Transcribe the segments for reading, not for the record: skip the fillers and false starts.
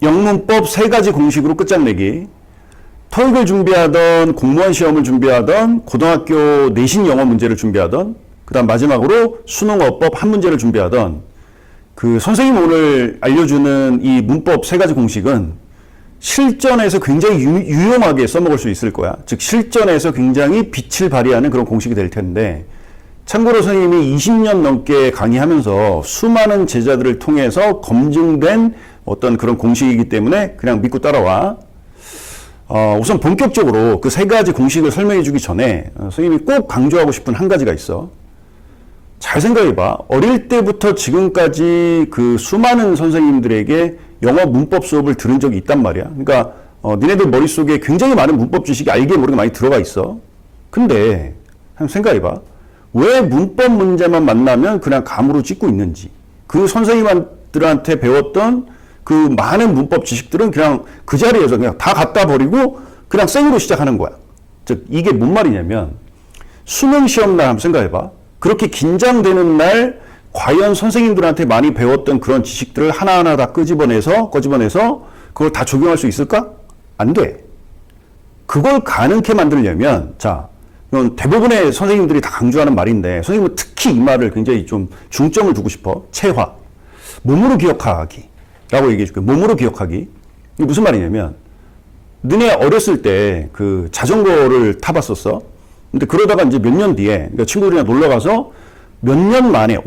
영문법 3가지 공식으로 끝장내기. 토익을 준비하던, 공무원 시험을 준비하던, 고등학교 내신 영어 문제를 준비하던, 그 다음 마지막으로 수능 어법 한 문제를 준비하던, 그 선생님 오늘 알려주는 이 문법 3가지 공식은 실전에서 굉장히 유용하게 써먹을 수 있을 거야. 즉 실전에서 굉장히 빛을 발휘하는 그런 공식이 될 텐데, 참고로 선생님이 20년 넘게 강의하면서 수많은 제자들을 통해서 검증된 어떤 그런 공식이기 때문에 그냥 믿고 따라와. 우선 본격적으로 그 3가지 공식을 설명해 주기 전에 선생님이 꼭 강조하고 싶은 한 가지가 있어. 잘 생각해 봐. 어릴 때부터 지금까지 그 수많은 선생님들에게 영어 문법 수업을 들은 적이 있단 말이야. 그러니까 니네들 머릿속에 굉장히 많은 문법 지식이 알게 모르게 많이 들어가 있어. 근데 한번 생각해 봐. 왜 문법 문제만 만나면 그냥 감으로 찍고 있는지. 그 선생님들한테 배웠던 그 많은 문법 지식들은 그냥 그 자리에서 그냥 다 갖다 버리고 그냥 생으로 시작하는 거야. 즉 이게 뭔 말이냐면 수능 시험 날 한번 생각해 봐. 그렇게 긴장되는 날 과연 선생님들한테 많이 배웠던 그런 지식들을 하나하나 다 꺼집어내서 그걸 다 적용할 수 있을까? 안 돼. 그걸 가능케 만들려면 자, 이건 대부분의 선생님들이 다 강조하는 말인데 선생님은 특히 이 말을 굉장히 좀 중점을 두고 싶어. 체화. 몸으로 기억하기 라고 얘기해 줄게. 몸으로 기억하기. 이게 무슨 말이냐면 너네 어렸을 때 그 자전거를 타봤었어. 근데 그러다가 이제 몇 년 뒤에 그러니까 친구들이랑 놀러 가서 몇 년 만에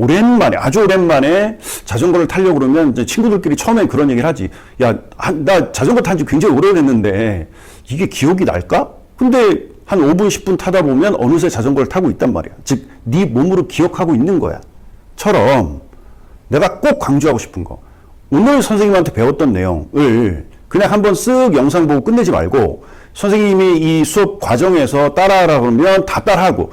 아주 오랜만에 자전거를 타려고 그러면 이제 친구들끼리 처음엔 그런 얘기를 하지. 야, 나 자전거 탄 지 굉장히 오래됐는데 이게 기억이 날까? 근데 한 5분, 10분 타다 보면 어느새 자전거를 타고 있단 말이야. 즉, 네 몸으로 기억하고 있는 거야. 처럼 내가 꼭 강조하고 싶은 거. 오늘 선생님한테 배웠던 내용을 그냥 한번 쓱 영상 보고 끝내지 말고 선생님이 이 수업 과정에서 따라하라 그러면 다 따라하고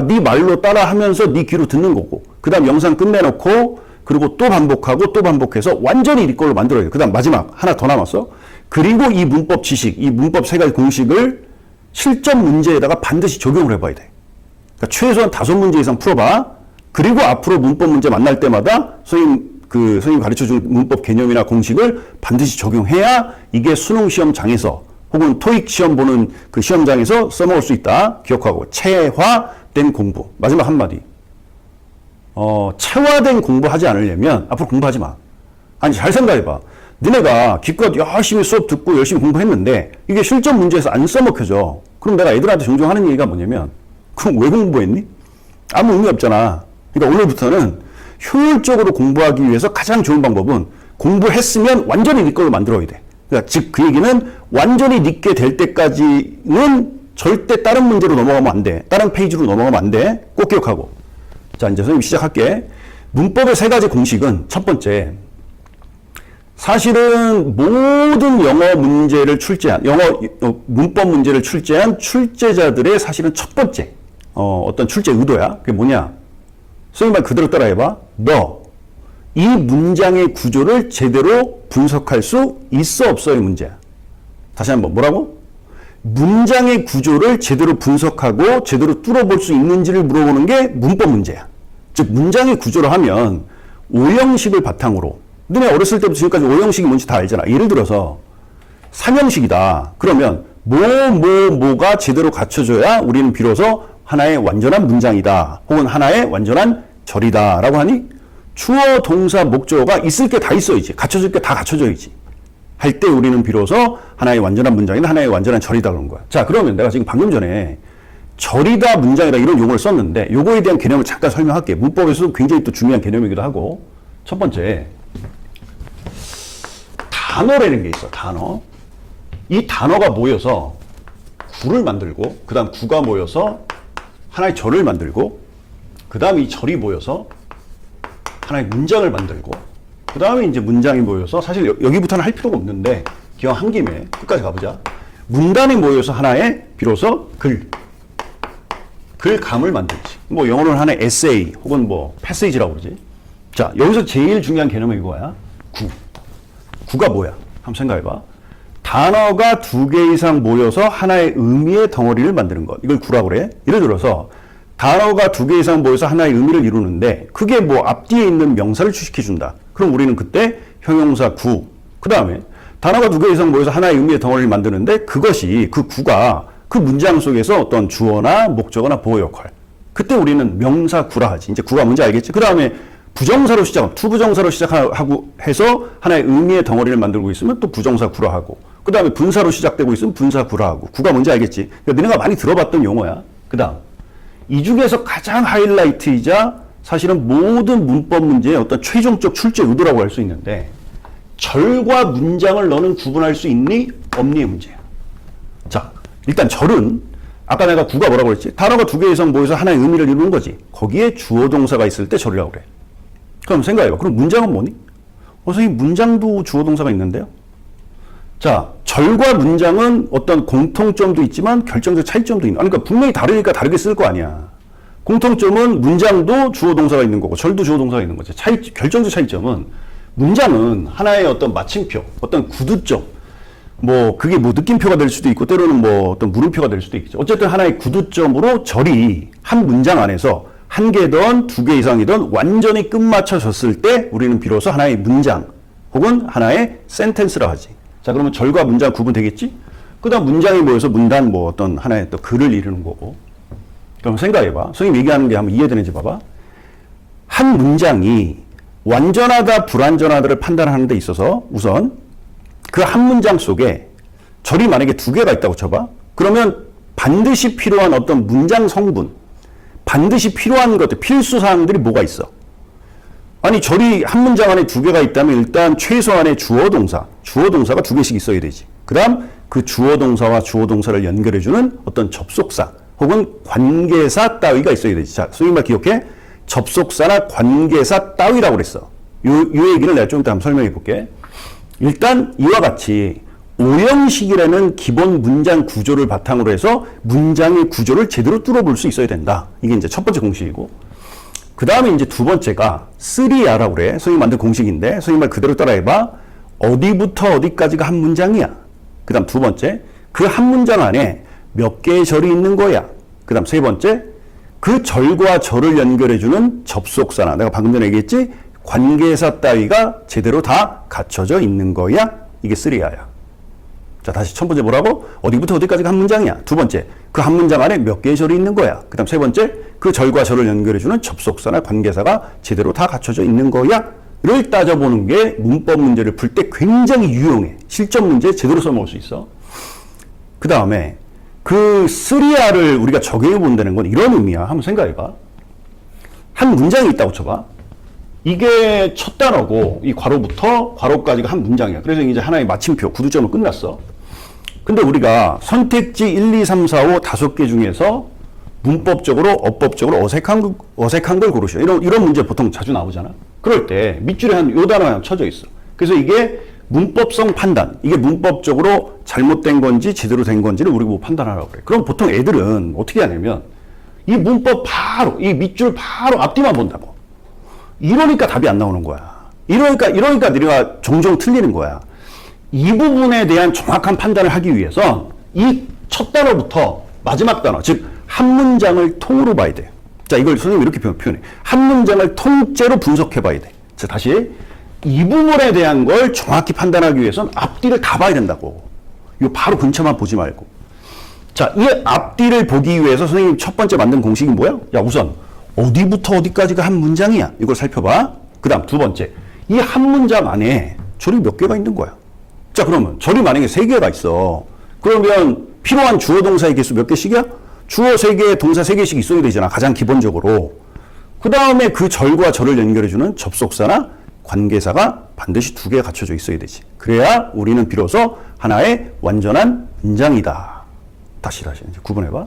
네 말로 따라하면서 네 귀로 듣는 거고 그 다음 영상 끝내놓고 그리고 또 반복하고 또 반복해서 완전히 네 걸로 만들어야 돼. 그 다음 마지막 하나 더 남았어. 그리고 이 문법 지식, 이 문법 3가지 공식을 실전 문제에다가 반드시 적용을 해봐야 돼. 그러니까 최소한 5문제 이상 풀어봐. 그리고 앞으로 문법 문제 만날 때마다 선생님 가르쳐준 문법 개념이나 공식을 반드시 적용해야 이게 수능 시험장에서 혹은 토익 시험 보는 그 시험장에서 써먹을 수 있다. 기억하고 체화된 공부. 마지막 한마디. 체화된 공부하지 않으려면 앞으로 공부하지 마. 아니 잘 생각해봐. 너네가 기껏 열심히 수업 듣고 열심히 공부했는데 이게 실전 문제에서 안 써먹혀져. 그럼 내가 애들한테 종종 하는 얘기가 뭐냐면 그럼 왜 공부했니? 아무 의미 없잖아. 그러니까 오늘부터는 효율적으로 공부하기 위해서 가장 좋은 방법은 공부했으면 완전히 네 걸로 만들어야 돼. 그러니까 즉 그 얘기는 완전히 믿게 될 때까지는 절대 다른 문제로 넘어가면 안 돼. 다른 페이지로 넘어가면 안 돼. 꼭 기억하고. 자, 이제 선생님 시작할게. 문법의 3가지 공식은 첫 번째. 사실은 모든 영어 문제를 문법 문제를 출제한 출제자들의 사실은 첫 번째, 어떤 출제 의도야. 그게 뭐냐? 선생님 말 그대로 따라해봐. 이 문장의 구조를 제대로 분석할 수 있어 없어의 문제야. 다시 한번 뭐라고? 문장의 구조를 제대로 분석하고 제대로 뚫어볼 수 있는지를 물어보는 게 문법 문제야. 즉 문장의 구조를 하면 오형식을 바탕으로 너네 어렸을 때부터 지금까지 오형식이 뭔지 다 알잖아. 예를 들어서 삼형식이다. 그러면 뭐가 제대로 갖춰져야 우리는 비로소 하나의 완전한 문장이다. 혹은 하나의 완전한 절이다. 라고 하니 주어, 동사, 목적어가 있을 게 다 있어야지. 갖춰질 게 다 갖춰져야지. 할 때 우리는 비로소 하나의 완전한 문장이다. 하나의 완전한 절이다. 그런 거야. 자, 그러면 내가 지금 방금 전에 절이다, 문장이다 이런 용어를 썼는데 요거에 대한 개념을 잠깐 설명할게. 문법에서도 굉장히 또 중요한 개념이기도 하고. 첫 번째, 단어라는 게 있어. 단어. 이 단어가 모여서 구를 만들고 그 다음 구가 모여서 하나의 절을 만들고 그 다음 이 절이 모여서 하나의 문장을 만들고 그 다음에 이제 문장이 모여서 사실 여기부터는 할 필요가 없는데 기왕 한 김에 끝까지 가보자. 문단이 모여서 하나의 비로소 글감을 만들지. 뭐 영어로는 하나의 에세이 혹은 뭐 패세이지라고 그러지. 자, 여기서 제일 중요한 개념은 이거야. 구가 뭐야? 한번 생각해봐. 단어가 2개 이상 모여서 하나의 의미의 덩어리를 만드는 것. 이걸 구라고 그래. 예를 들어서 단어가 2개 이상 모여서 하나의 의미를 이루는데 그게 뭐 앞뒤에 있는 명사를 추식해준다. 그럼 우리는 그때 형용사 구. 그 다음에 단어가 두 개 이상 모여서 하나의 의미의 덩어리를 만드는데 그것이 그 구가 그 문장 속에서 어떤 주어나 목적어나 보호 역할. 그때 우리는 명사 구라 하지. 이제 구가 뭔지 알겠지? 그 다음에 부정사로 시작하고 투부정사로 시작하고 해서 하나의 의미의 덩어리를 만들고 있으면 또 부정사 구라 하고 그 다음에 분사로 시작되고 있으면 분사 구라 하고 구가 뭔지 알겠지? 그러니까 너네가 많이 들어봤던 용어야. 그 다음 이 중에서 가장 하이라이트이자 사실은 모든 문법 문제의 어떤 최종적 출제 의도라고 할 수 있는데 절과 문장을 너는 구분할 수 있니? 없니의 문제야. 자, 일단 절은 아까 내가 구가 뭐라고 그랬지? 단어가 두 개 이상 모여서 하나의 의미를 이루는 거지. 거기에 주어 동사가 있을 때 절이라고 그래. 그럼 생각해봐. 그럼 문장은 뭐니? 선생님 문장도 주어 동사가 있는데요? 자, 절과 문장은 어떤 공통점도 있지만 결정적 차이점도 있는. 그러니까 분명히 다르니까 다르게 쓸 거 아니야. 공통점은 문장도 주어 동사가 있는 거고 절도 주어 동사가 있는 거지. 결정적 차이점은 문장은 하나의 어떤 마침표, 어떤 구두점, 뭐 그게 뭐 느낌표가 될 수도 있고 때로는 뭐 어떤 물음표가 될 수도 있겠죠. 어쨌든 하나의 구두점으로 절이 한 문장 안에서 한 개든 두 개 이상이든 완전히 끝마쳐졌을 때 우리는 비로소 하나의 문장 혹은 하나의 센텐스라 하지. 자, 그러면 절과 문장 구분되겠지? 그 다음 문장이 모여서 문단 뭐 어떤 하나의 또 글을 이루는 거고. 그럼 생각해봐. 선생님 얘기하는 게 한번 이해되는지 봐봐. 한 문장이 완전하다 불완전하다를 판단하는 데 있어서 우선 그 한 문장 속에 절이 만약에 두 개가 있다고 쳐봐. 그러면 반드시 필요한 어떤 문장 성분, 반드시 필요한 것들, 필수 사항들이 뭐가 있어? 아니 절이 한 문장 안에 두 개가 있다면 일단 최소한의 주어 동사가 두 개씩 있어야 되지. 그 다음 그 주어 동사와 주어 동사를 연결해주는 어떤 접속사 혹은 관계사 따위가 있어야 되지. 자, 선생님 말 기억해? 접속사나 관계사 따위라고 그랬어. 요 얘기를 내가 좀 이따 한번 설명해 볼게. 일단 이와 같이 오형식이라는 기본 문장 구조를 바탕으로 해서 문장의 구조를 제대로 뚫어볼 수 있어야 된다. 이게 이제 첫 번째 공식이고. 그 다음에 이제 두 번째가 3R라고 그래. 선생님 만든 공식인데 선생님 말 그대로 따라해봐. 어디부터 어디까지가 한 문장이야. 그 다음 두 번째, 그 한 문장 안에 몇 개의 절이 있는 거야. 그 다음 세 번째, 그 절과 절을 연결해주는 접속사나 내가 방금 전에 얘기했지? 관계사 따위가 제대로 다 갖춰져 있는 거야. 이게 3R야. 자, 다시 첫 번째 뭐라고? 어디부터 어디까지가 한 문장이야. 두 번째, 그 한 문장 안에 몇 개의 절이 있는 거야. 그 다음 세 번째, 그 절과 절을 연결해주는 접속사나 관계사가 제대로 다 갖춰져 있는 거야. 를 따져보는 게 문법 문제를 풀 때 굉장히 유용해. 실전 문제 제대로 써먹을 수 있어. 그 다음에 그 3R을 우리가 적용해 본다는 건 이런 의미야. 한번 생각해봐. 한 문장이 있다고 쳐봐. 이게 첫 단어고 이 괄호부터 괄호까지가 한 문장이야. 그래서 이제 하나의 마침표, 구두점은 끝났어. 근데 우리가 선택지 1, 2, 3, 4, 5 5개 중에서 문법적으로, 어법적으로 어색한 걸 고르셔. 이런 문제 보통 자주 나오잖아. 그럴 때 밑줄에 요 단어가 그냥 쳐져 있어. 그래서 이게 문법성 판단, 이게 문법적으로 잘못된 건지 제대로 된 건지를 우리가 뭐 판단하라고 그래. 그럼 보통 애들은 어떻게 하냐면 이 문법 바로, 이 밑줄 바로 앞뒤만 본다고. 이러니까 답이 안 나오는 거야. 이러니까 네가 종종 틀리는 거야. 이 부분에 대한 정확한 판단을 하기 위해서 이 첫 단어부터 마지막 단어, 즉 한 문장을 통으로 봐야 돼. 자, 이걸 선생님이 이렇게 표현해. 한 문장을 통째로 분석해 봐야 돼. 자, 다시 이 부분에 대한 걸 정확히 판단하기 위해서는 앞뒤를 다 봐야 된다고. 이 바로 근처만 보지 말고. 자, 이 앞뒤를 보기 위해서 선생님 첫 번째 만든 공식이 뭐야? 야, 우선 어디부터 어디까지가 한 문장이야. 이걸 살펴봐. 그 다음 두 번째, 이 한 문장 안에 절이 몇 개가 있는 거야. 자, 그러면 절이 만약에 3개가 있어. 그러면 필요한 주어 동사의 개수 몇 개씩이야? 주어 3개, 동사 3개씩 있어야 되잖아. 가장 기본적으로. 그 다음에 그 절과 절을 연결해주는 접속사나 관계사가 반드시 2개 갖춰져 있어야 되지. 그래야 우리는 비로소 하나의 완전한 문장이다. 다시 이제 구분해봐.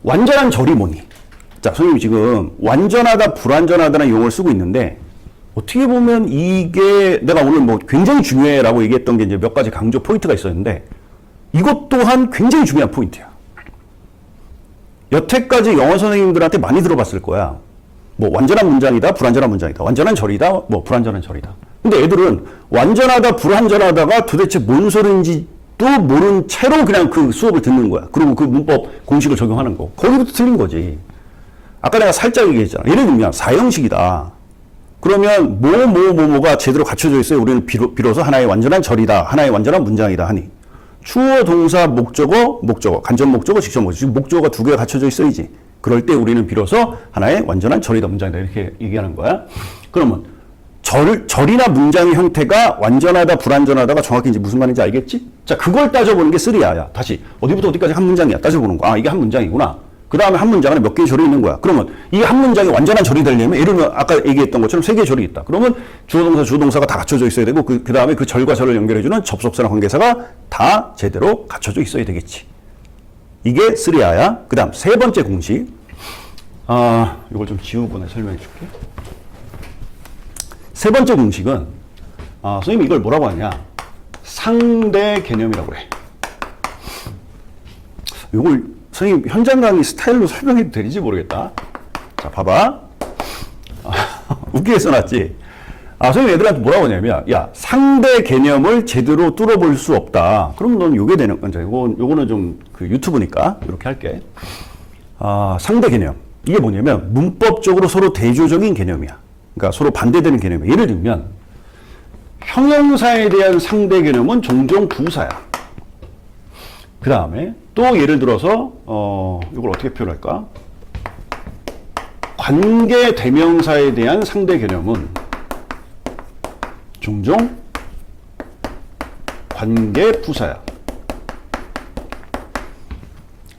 완전한 절이 뭐니? 자, 선생님이 지금 완전하다, 불완전하다는 용어를 쓰고 있는데 어떻게 보면 이게 내가 오늘 뭐 굉장히 중요해라고 얘기했던 게 이제 몇 가지 강조 포인트가 있었는데 이것 또한 굉장히 중요한 포인트야. 여태까지 영어 선생님들한테 많이 들어봤을 거야. 뭐 완전한 문장이다, 불완전한 문장이다. 완전한 절이다, 뭐 불완전한 절이다. 근데 애들은 완전하다, 불완전하다가 도대체 뭔 소리인지도 모른 채로 그냥 그 수업을 듣는 거야. 그리고 그 문법 공식을 적용하는 거. 거기부터 틀린 거지. 아까 내가 살짝 얘기했잖아. 예를 들면 사형식이다. 그러면 뭐가 제대로 갖춰져 있어요. 우리는 비로소 하나의 완전한 절이다. 하나의 완전한 문장이다 하니. 주어, 동사, 목적어, 간접 목적어, 직접 목적어. 지금 목적어가 두 개가 갖춰져 있어야지. 그럴 때 우리는 비로소 하나의 완전한 절이다. 문장이다. 이렇게 얘기하는 거야. 그러면 절이나 문장의 형태가 완전하다, 불완전하다가 정확히 이제 무슨 말인지 알겠지? 자, 그걸 따져보는 게 쓰리야야. 다시. 어디부터 어디까지 한 문장이야. 따져보는 거. 아, 이게 한 문장이구나. 그 다음에 한 문장 안에 몇 개의 절이 있는 거야. 그러면 이게 한 문장이 완전한 절이 되려면 예를 들면 아까 얘기했던 것처럼 세 개의 절이 있다. 그러면 주어동사, 주동사가 다 갖춰져 있어야 되고 그 다음에 그 절과 절을 연결해주는 접속사나 관계사가 다 제대로 갖춰져 있어야 되겠지. 이게 쓰리야야. 그 다음 세 번째 공식. 이걸 좀 지우고 내가 설명해 줄게. 세 번째 공식은 선생님이 이걸 뭐라고 하냐. 상대 개념이라고 그래. 이걸 선생님 현장 강의 스타일로 설명해도 되는지 모르겠다. 자, 봐봐. 웃기게 써놨지. 선생님 애들한테 뭐라고 하냐면, 야, 상대 개념을 제대로 뚫어볼 수 없다. 그럼 넌 요게 되는 건지. 요거는 좀 그 유튜브니까 이렇게 할게. 상대 개념. 이게 뭐냐면 문법적으로 서로 대조적인 개념이야. 그러니까 서로 반대되는 개념이야. 예를 들면 형용사에 대한 상대 개념은 종종 부사야. 그 다음에 또 예를 들어서 이걸 어떻게 표현할까? 관계 대명사에 대한 상대 개념은 종종 관계 부사야.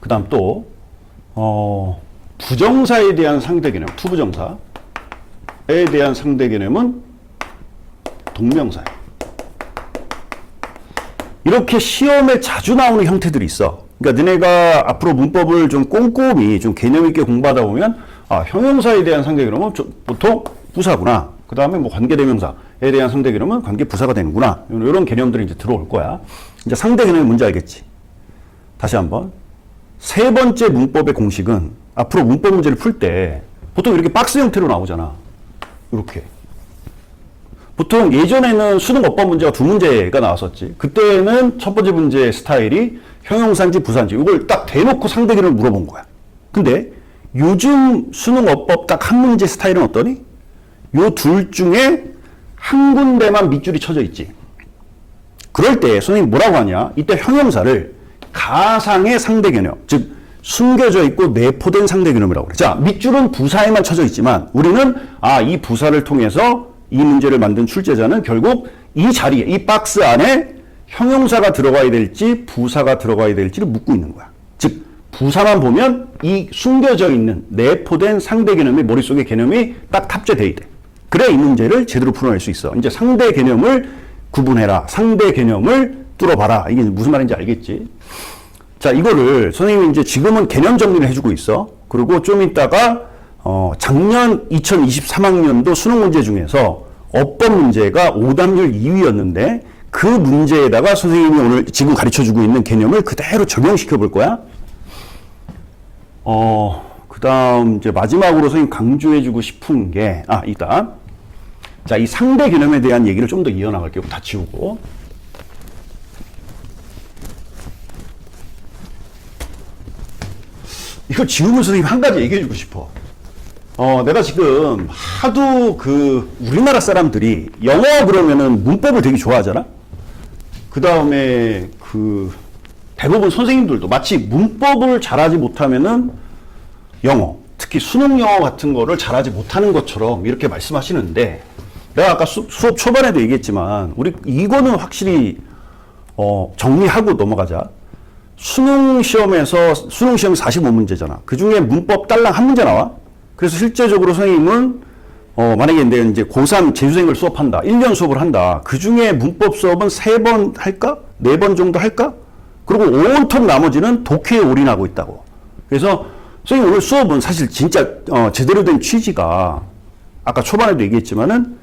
그 다음 또 부정사에 대한 상대 개념, 투부정사에 대한 상대 개념은 동명사야. 이렇게 시험에 자주 나오는 형태들이 있어. 그러니까 너네가 앞으로 문법을 좀 꼼꼼히 좀 개념 있게 공부하다 보면 형용사에 대한 상대 개념은 보통 부사구나. 그 다음에 뭐 관계대명사에 대한 상대 개념은 관계부사가 되는구나. 이런 개념들이 이제 들어올 거야. 이제 상대 개념이 뭔지 알겠지? 다시 한번. 세 번째 문법의 공식은 앞으로 문법 문제를 풀 때 보통 이렇게 박스 형태로 나오잖아. 이렇게. 보통 예전에는 수능 어법 문제가 두 문제가 나왔었지. 그때는 첫 번째 문제 스타일이 형용사인지 부사인지 이걸 딱 대놓고 상대 개념을 물어본 거야. 근데 요즘 수능 어법 딱 한 문제 스타일은 어떠니? 요 둘 중에 한 군데만 밑줄이 쳐져 있지. 그럴 때 선생님이 뭐라고 하냐? 이때 형용사를 가상의 상대 개념, 즉 숨겨져 있고 내포된 상대 개념이라고 그래. 자, 밑줄은 부사에만 쳐져 있지만 우리는 이 부사를 통해서 이 문제를 만든 출제자는 결국 이 자리에, 이 박스 안에 형용사가 들어가야 될지 부사가 들어가야 될지를 묻고 있는 거야. 즉 부사만 보면 이 숨겨져 있는 내포된 상대 개념이 머릿속에 개념이 딱 탑재돼야 돼. 그래야 이 문제를 제대로 풀어낼 수 있어. 이제 상대 개념을 구분해라. 상대 개념을 뚫어봐라. 이게 무슨 말인지 알겠지? 자, 이거를 선생님이 이제 지금은 개념 정리를 해주고 있어. 그리고 좀 이따가 작년 2023학년도 수능 문제 중에서 어법 문제가 오답률 2위였는데 그 문제에다가 선생님이 오늘 지금 가르쳐주고 있는 개념을 그대로 적용시켜 볼 거야. 그 다음 이제 마지막으로 선생님 강조해주고 싶은 게 있다. 자, 이 상대 개념에 대한 얘기를 좀 더 이어나갈게요. 다 지우고. 이거 지우면 선생님 한 가지 얘기해주고 싶어. 내가 지금 하도 우리나라 사람들이 영어 그러면은 문법을 되게 좋아하잖아? 그 다음에 대부분 선생님들도 마치 문법을 잘하지 못하면은 영어, 특히 수능 영어 같은 거를 잘하지 못하는 것처럼 이렇게 말씀하시는데 내가 아까 수업 초반에도 얘기했지만 우리 이거는 확실히 정리하고 넘어가자. 수능 시험이 45문제잖아. 그 중에 문법 딸랑 한 문제 나와. 그래서 실제적으로 선생님은 만약에 이제 고3 재수생을 수업한다. 1년 수업을 한다. 그 중에 문법 수업은 3번 할까? 4번 정도 할까? 그리고 온통 나머지는 독해에 올인하고 있다고. 그래서 선생님 오늘 수업은 사실 진짜 제대로 된 취지가 아까 초반에도 얘기했지만은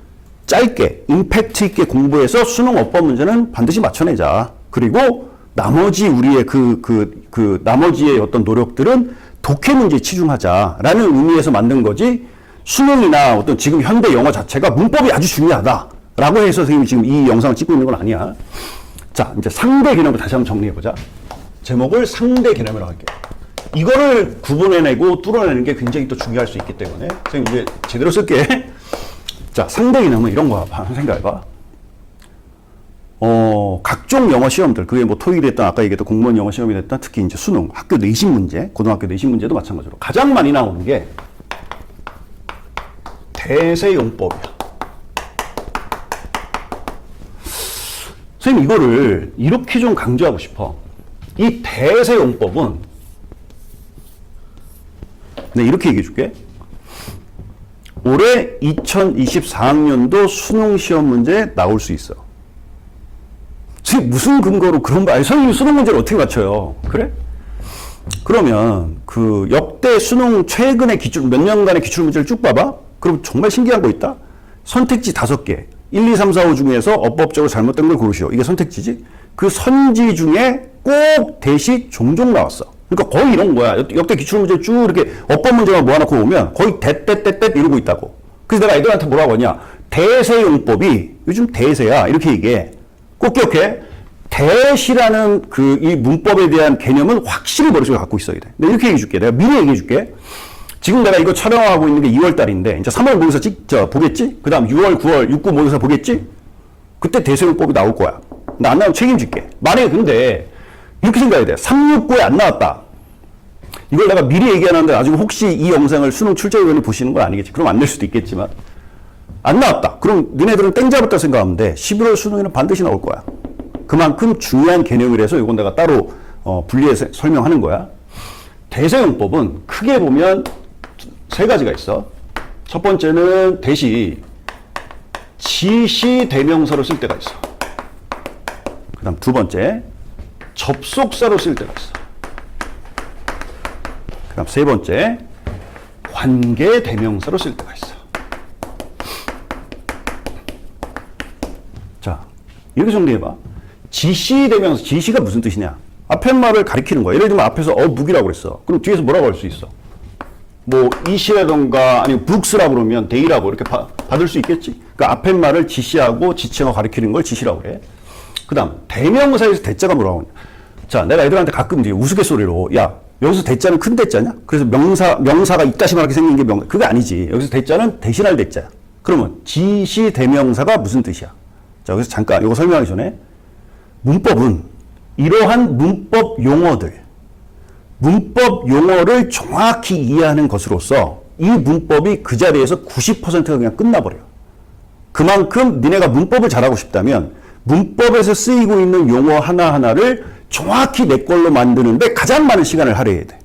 짧게 임팩트 있게 공부해서 수능 어법 문제는 반드시 맞춰내자. 그리고 나머지 우리의 나머지의 어떤 노력들은 독해 문제에 치중하자라는 의미에서 만든 거지 수능이나 어떤 지금 현대 영어 자체가 문법이 아주 중요하다라고 해서 선생님이 지금 이 영상을 찍고 있는 건 아니야. 자, 이제 상대 개념을 다시 한번 정리해보자. 제목을 상대 개념이라고 할게요. 이거를 구분해내고 뚫어내는 게 굉장히 또 중요할 수 있기 때문에 선생님 이제 제대로 쓸게. 자, 상대 개념은 이런 거 한번 생각해봐. 각종 영어 시험들, 그게 뭐 토익이 됐든 아까 얘기했던 공무원 영어 시험이 됐든 특히 이제 수능, 학교 내신 문제, 고등학교 내신 문제도 마찬가지로 가장 많이 나오는 게 대세용법이야. 선생님 이거를 이렇게 좀 강조하고 싶어. 이 대세용법은 내가 이렇게 얘기해 줄게. 올해 2024학년도 수능 시험 문제 나올 수 있어. 선생님 무슨 근거로 그런 거, 아니 선생님 수능 문제를 어떻게 맞춰요? 그래? 그러면 그 역대 수능 최근의 기출, 몇 년간의 기출 문제를 쭉 봐봐. 그럼 정말 신기한 거 있다? 선택지 5개. 1, 2, 3, 4, 5 중에서 어법적으로 잘못된 걸 고르시오. 이게 선택지지? 그 선지 중에 꼭 대시 종종 나왔어. 그러니까 거의 이런 거야. 역대 기출 문제 쭉 이렇게 어법 문제만 모아놓고 보면 거의 대떼떼떼 이러고 있다고. 그래서 내가 애들한테 뭐라고 하냐. 대세용법이 요즘 대세야. 이렇게 얘기해. 꼭 기억해. 대시라는 그 이 문법에 대한 개념은 확실히 머릿속에 갖고 있어야 돼. 내가 이렇게 얘기해 줄게. 내가 미리 얘기해 줄게. 지금 내가 이거 촬영하고 있는 게 2월 달인데, 이제 3월 모의고사 보겠지? 그 다음 6월, 9월, 6, 9 모의고사 보겠지? 그때 대세용법이 나올 거야. 나 안 나오면 책임질게. 만약에 근데, 이렇게 생각해야 돼. 3, 6, 9에 안 나왔다. 이걸 내가 미리 얘기하는데 나중에 혹시 이 영상을 수능 출제위원이 보시는 건 아니겠지. 그럼 안 될 수도 있겠지만. 안 나왔다. 그럼 너네들은 땡 잡았다 생각하면 돼. 11월 수능에는 반드시 나올 거야. 그만큼 중요한 개념이라서 이건 내가 따로 분리해서 설명하는 거야. 대세용법은 크게 보면 3가지가 있어. 첫 번째는 대시, 지시 대명사로 쓸 때가 있어. 그 다음 2번째, 접속사로 쓸 때가 있어. 그 다음 3번째, 관계 대명사로 쓸 때가 있어. 자, 이렇게 정리해봐. 지시 대명사, 지시가 무슨 뜻이냐? 앞에 말을 가리키는 거야. 예를 들면 앞에서 무기라고 그랬어. 그럼 뒤에서 뭐라고 할 수 있어? 뭐 이시라던가 아니면 북스라고 그러면 데이라고 이렇게 받을 수 있겠지. 그러니까 앞에 말을 지시하고 지칭하고 가리키는 걸 지시라고 그래. 그 다음 대명사에서 대자가 뭐라고 하냐. 자, 내가 애들한테 가끔 이제 우스갯소리로 야 여기서 대자는 큰 대자냐? 그래서 명사가 이따시만하게 생긴 게 그게 아니지. 여기서 대자는 대신할 대자야. 그러면 지시 대명사가 무슨 뜻이야? 자, 여기서 잠깐 이거 설명하기 전에 문법은 이러한 문법 용어를 정확히 이해하는 것으로서 이 문법이 그 자리에서 90%가 그냥 끝나버려요. 그만큼 니네가 문법을 잘하고 싶다면 문법에서 쓰이고 있는 용어 하나하나를 정확히 내 걸로 만드는데 가장 많은 시간을 할애해야 돼.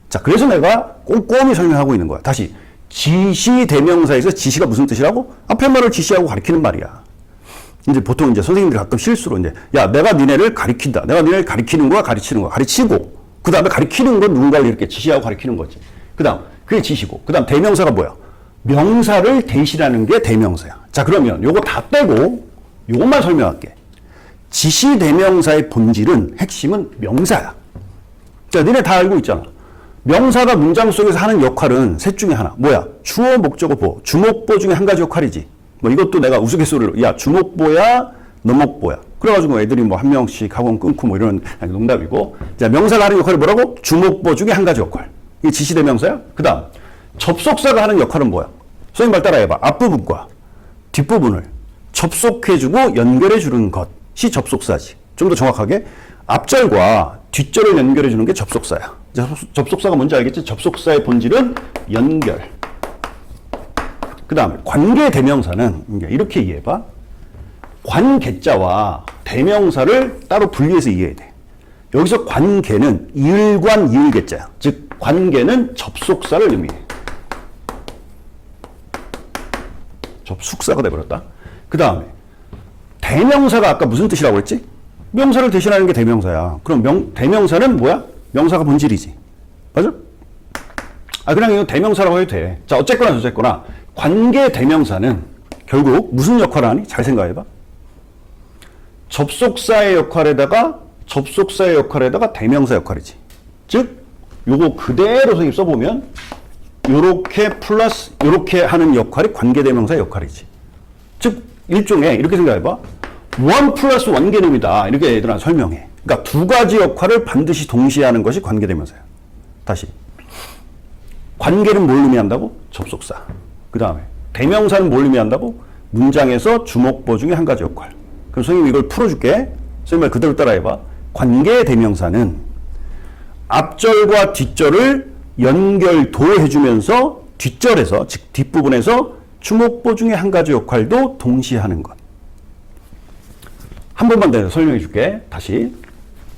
자, 그래서 내가 꼼꼼히 설명하고 있는 거야. 다시, 지시 대명사에서 지시가 무슨 뜻이라고? 앞에 말을 지시하고 가리키는 말이야. 이제 보통 이제 선생님들이 가끔 실수로 이제 야, 내가 니네를 가리킨다. 내가 니네를 가리키는 거야, 가르치는 거야. 가르치고 그 다음에 가리키는 건 누군가를 이렇게 지시하고 가리키는 거지. 그 다음 그게 지시고 그 다음 대명사가 뭐야? 명사를 대신하는 게 대명사야. 자, 그러면 요거 다 빼고 요것만 설명할게. 지시 대명사의 본질은 핵심은 명사야. 자, 니네 다 알고 있잖아. 명사가 문장 속에서 하는 역할은 셋 중에 하나. 뭐야? 주어, 목적어, 보어. 주목보 중에 한 가지 역할이지. 뭐 이것도 내가 우스갯소리로 야, 주목보야, 너목보야. 그래가지고 애들이 뭐 한 명씩 학원 끊고 뭐 이런 농담이고. 자, 명사가 하는 역할이 뭐라고? 주목보 중에 한 가지 역할. 이게 지시 대명사야. 그 다음 접속사가 하는 역할은 뭐야? 선생님 말 따라해봐. 앞부분과 뒷부분을 접속해주고 연결해주는 것이 접속사지. 좀 더 정확하게 앞절과 뒷절을 연결해주는 게 접속사야. 접속사가 뭔지 알겠지? 접속사의 본질은 연결. 그 다음에 관계 대명사는 이렇게 이해해봐. 관계자와 대명사를 따로 분리해서 이해해야 돼. 여기서 관계는 이을관 이을계자야. 즉 관계는 접속사를 의미해. 접속사가 돼버렸다. 그 다음에 대명사가 아까 무슨 뜻이라고 했지? 명사를 대신하는 게 대명사야. 그럼 대명사는 뭐야? 명사가 본질이지. 맞아? 그냥 이거 대명사라고 해도 돼. 자, 어쨌거나 관계 대명사는 결국 무슨 역할을 하니? 잘 생각해봐. 접속사의 역할에다가 대명사 역할이지. 즉 요거 그대로 선생님 써보면 요렇게 플러스 요렇게 하는 역할이 관계 대명사의 역할이지. 즉 일종의 이렇게 생각해봐. 원 플러스 원 개념이다. 이렇게 얘들아 설명해. 그러니까 두 가지 역할을 반드시 동시에 하는 것이 관계 대명사야. 다시. 관계는 뭘 의미한다고? 접속사. 그 다음에 대명사는 뭘 의미한다고? 문장에서 주목보 중에 한 가지 역할. 그럼 선생님이 이걸 풀어줄게. 선생님 말 그대로 따라해봐. 관계 대명사는 앞절과 뒷절을 연결도해주면서 뒷절에서, 즉 뒷부분에서 주목보 중에 한 가지 역할도 동시에 하는 것. 한 번만 더 설명해 줄게. 다시.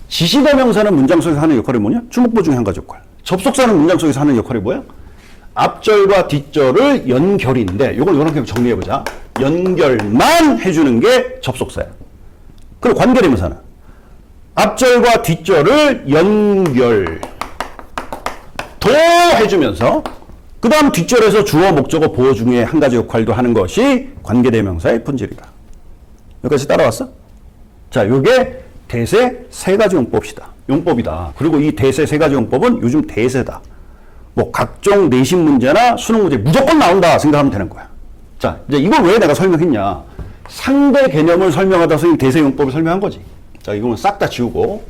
지시대명사는 문장 속에서 하는 역할이 뭐냐? 주목보 중에 한 가지 역할. 접속사는 문장 속에서 하는 역할이 뭐야? 앞절과 뒷절을 연결인데, 이걸 이렇게 정리해보자. 연결만 해주는 게 접속사야. 그리고 관계대명사는 앞절과 뒷절을 연결 더 해주면서 그 다음 뒷절에서 주어, 목적어, 보어 중에 한 가지 역할도 하는 것이 관계대명사의 본질이다. 여기까지 따라왔어? 자, 요게 대세 세 가지 용법이다. 그리고 이 대세 세 가지 용법은 요즘 대세다. 뭐 각종 내신 문제나 수능 문제 무조건 나온다 생각하면 되는 거야. 자, 이제 이걸 왜 내가 설명했냐? 상대 개념을 설명하다 선생님 대세 용법을 설명한 거지. 자, 이거는 싹 다 지우고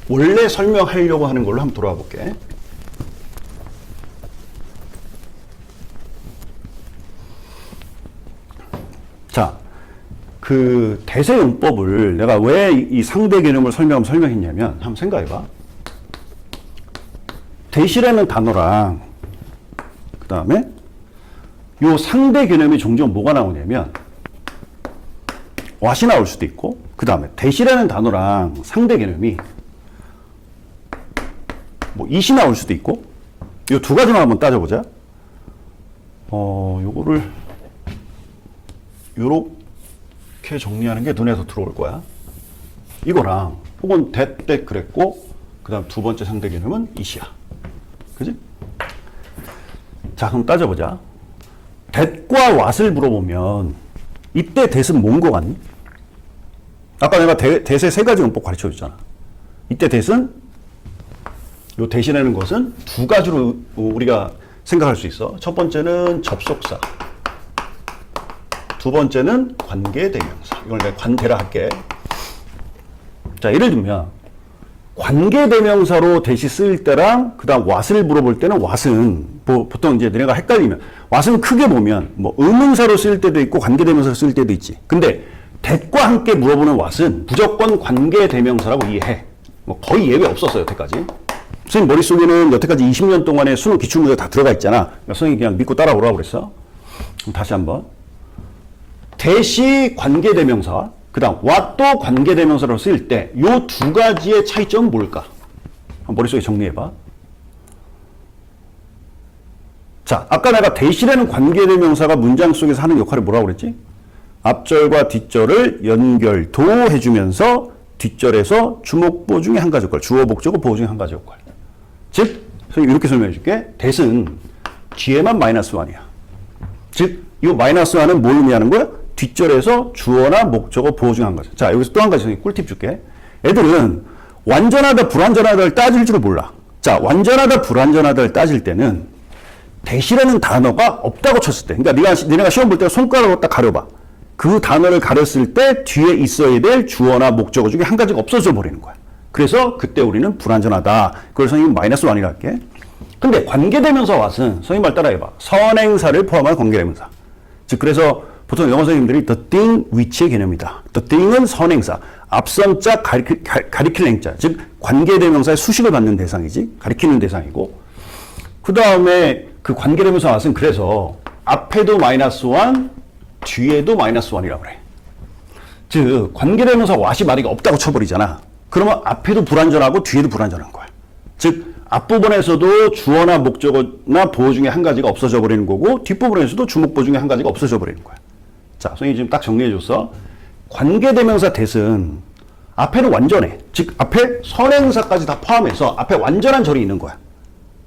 원래 설명하려고 하는 걸로 한번 돌아와 볼게. 자, 그 대세용법을 내가 왜 이 상대 개념을 설명했냐면 한번 생각해봐. 대시라는 단어랑 그 다음에 요 상대 개념이 종종 뭐가 나오냐면 what이 나올 수도 있고 그 다음에 대시라는 단어랑 상대 개념이 뭐 it이 나올 수도 있고 요 두 가지만 한번 따져보자. 요거를 요렇게 정리하는 게 눈에서 들어올 거야. 이거랑 혹은 that 때 그랬고 그 다음 두 번째 상대 개념은 it이야. 그지? 자, 그럼 따져보자. that과 what을 물어보면 이때 that은 뭔 거 같니? 아까 내가 that의 세 가지 용법 가르쳐 줬잖아. 이때 that은 요 대신하는 것은 두 가지로 우리가 생각할 수 있어. 첫 번째는 접속사. 두 번째는 관계대명사. 이걸 내가 관대라 할게. 자, 예를 들면 관계대명사로 대시 쓰일 때랑 그 다음 what을 물어볼 때는 what은 뭐 보통 이제 너네가 헷갈리면 what은 크게 보면 뭐 의문사로 쓰일 때도 있고 관계대명사로 쓰일 때도 있지. 근데 that과 함께 물어보는 what은 무조건 관계대명사라고 이해해. 뭐 거의 예외 없었어요, 여태까지. 선생님 머릿속에는 여태까지 20년 동안의 수능 기출문제 다 들어가 있잖아. 그러니까 선생님이 그냥 믿고 따라오라고 그랬어. 그럼 다시 한번. 대시 관계대명사, 그 다음 what도 관계대명사로 쓰일 때 요 두 가지의 차이점은 뭘까? 머릿속에 정리해봐. 자, 아까 내가 대시라는 관계대명사가 문장 속에서 하는 역할이 뭐라고 그랬지? 앞절과 뒷절을 연결도해주면서 뒷절에서 주목보 중에 한 가지 역할, 주어, 목적어, 보어 중에 한 가지 역할. 즉, 선생님 이렇게 설명해 줄게. that은 뒤에만 -1이야. 즉, 이 -1은 뭘 의미하는 거야? 뒷절에서 주어나 목적어, 보어 중 한 가지. 자, 여기서 또 한 가지 선생님 꿀팁 줄게. 애들은 완전하다, 불완전하다를 따질 줄 몰라. 자, 완전하다, 불완전하다를 따질 때는 that이라는 단어가 없다고 쳤을 때, 그러니까 니네가 시험 볼 때 손가락으로 딱 가려봐. 그 단어를 가렸을 때 뒤에 있어야 될 주어나 목적어 중에 한 가지가 없어져 버리는 거야. 그래서 그때 우리는 불완전하다. 그걸 선생님 -1이라 할게. 근데 관계대명사 what은 선생님 말 따라해봐. 선행사를 포함한 관계대명사. 즉, 그래서 보통 영어 선생님들이 the thing which의 개념이다. the thing은 선행사. 앞선 자 가리킬 행자. 즉, 관계대명사의 수식을 받는 대상이지. 가리키는 대상이고. 그 다음에 그 관계대명사 what은 그래서 앞에도 -1, 뒤에도 -1이라고 그래. 즉, 관계대명사 what이 말이 없다고 쳐버리잖아. 그러면 앞에도 불완전하고 뒤에도 불완전한 거야. 즉, 앞부분에서도 주어나 목적어나 보어 중에 한 가지가 없어져 버리는 거고 뒷부분에서도 주목보 중에 한 가지가 없어져 버리는 거야. 자, 선생님이 지금 딱 정리해줬어. 관계대명사 that은 앞에는 완전해. 즉, 앞에 선행사까지 다 포함해서 앞에 완전한 절이 있는 거야.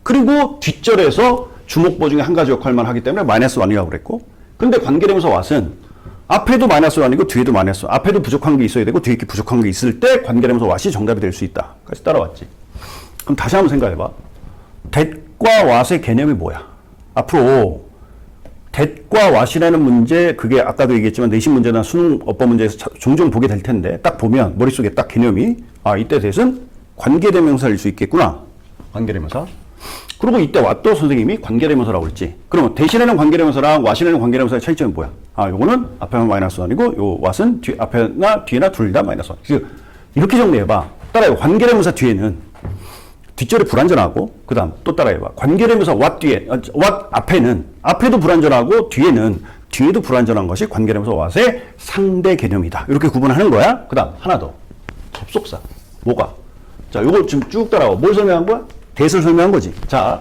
그리고 뒷절에서 주목보 중에 한 가지 역할만 하기 때문에 -1이라고 그랬고, 근데 관계대명사 what은 앞에도 -1이고 뒤에도 -1. 앞에도 부족한 게 있어야 되고 뒤에 부족한 게 있을 때 관계대명사 what이 정답이 될 수 있다. 까지 따라왔지. 그럼 다시 한번 생각해봐. that과 what의 개념이 뭐야? 앞으로 that과 what이라는 문제, 그게 아까도 얘기했지만 내신 문제나 수능 어법 문제에서 종종 보게 될 텐데 딱 보면 머릿속에 딱 개념이 이때 that은 관계대명사일 수 있겠구나. 관계대명사. 그리고 이때 왓도 선생님이 관계대명사라고 그랬지. 그러면 대신에는 관계대명사랑 와신에는 관계대명사의 차이점이 뭐야? 아, 요거는 앞에만 마이너스 1이고 요 왓은 앞에나 뒤에나 둘 다 마이너스 1. 이렇게 정리해봐. 따라해봐. 관계대명사 뒤에는 뒷절이 불완전하고 그 다음 또 따라해봐. 관계대명사 왓 뒤에 왓 앞에는 앞에도 불완전하고 뒤에도 불완전한 것이 관계대명사 왓의 상대 개념이다. 이렇게 구분하는 거야. 그 다음 하나 더. 접속사. 뭐가? 자, 요걸 지금 쭉 따라와. 뭘 설명한 거야? 대를 설명한 거지. 자,